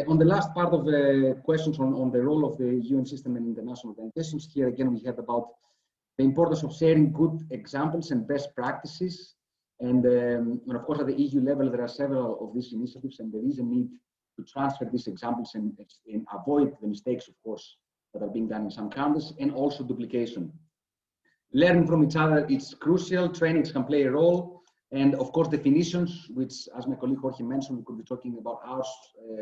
Speaker 3: On the last part of the questions on the role of the UN system and international organizations, here again we heard about the importance of sharing good examples and best practices. And of course, at the EU level, there are several of these initiatives, and there is a need to transfer these examples and avoid the mistakes, of course, that are being done in some countries, and also duplication. Learning from each other is crucial. Trainings can play a role. And of course, definitions, which, as my colleague Jorge mentioned, we could be talking about hours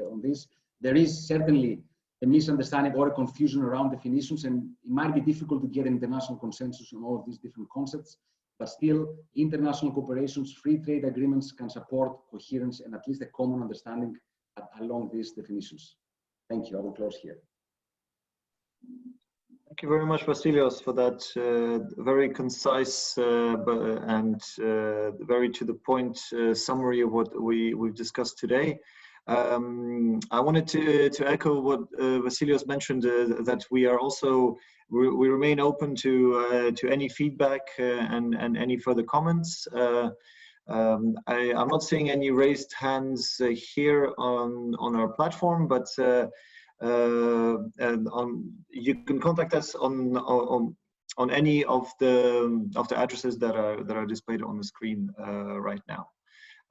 Speaker 3: on this. There is certainly a misunderstanding or a confusion around definitions, and it might be difficult to get an international consensus on all of these different concepts. But still, international cooperations, free trade agreements can support coherence and at least a common understanding along these definitions. Thank you. I will close here.
Speaker 1: Thank you very much, Vasilios, for that very concise and very to the point summary of what we've discussed today. I wanted to echo what Vasilios mentioned, that we are also we remain open to any feedback and any further comments. I'm not seeing any raised hands here on our platform, but you can contact us on any of the addresses that are displayed on the screen right now.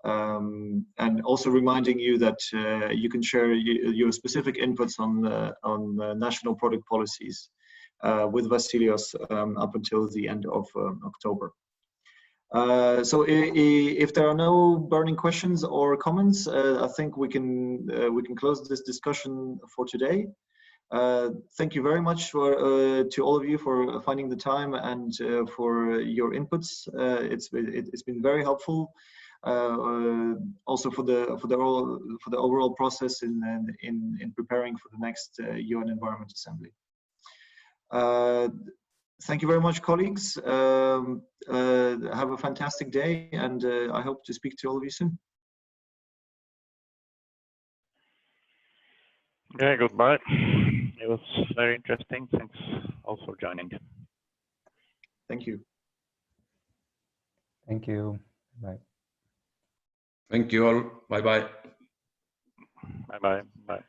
Speaker 1: And also reminding you that you can share your specific inputs on national product policies with Vasilios up until the end of October. So if there are no burning questions or comments, I think we can close this discussion for today. Thank you very much to all of you for finding the time and for your inputs. It's been very helpful. Also for the overall process in preparing for the next UN Environment Assembly. Thank you very much, colleagues. Have a fantastic day, and I hope to speak to all of you soon.
Speaker 5: Okay, goodbye. It was very interesting. Thanks all for joining.
Speaker 1: Thank you.
Speaker 13: Thank you. Bye.
Speaker 8: Thank you all. Bye-bye.
Speaker 5: Bye-bye. Bye.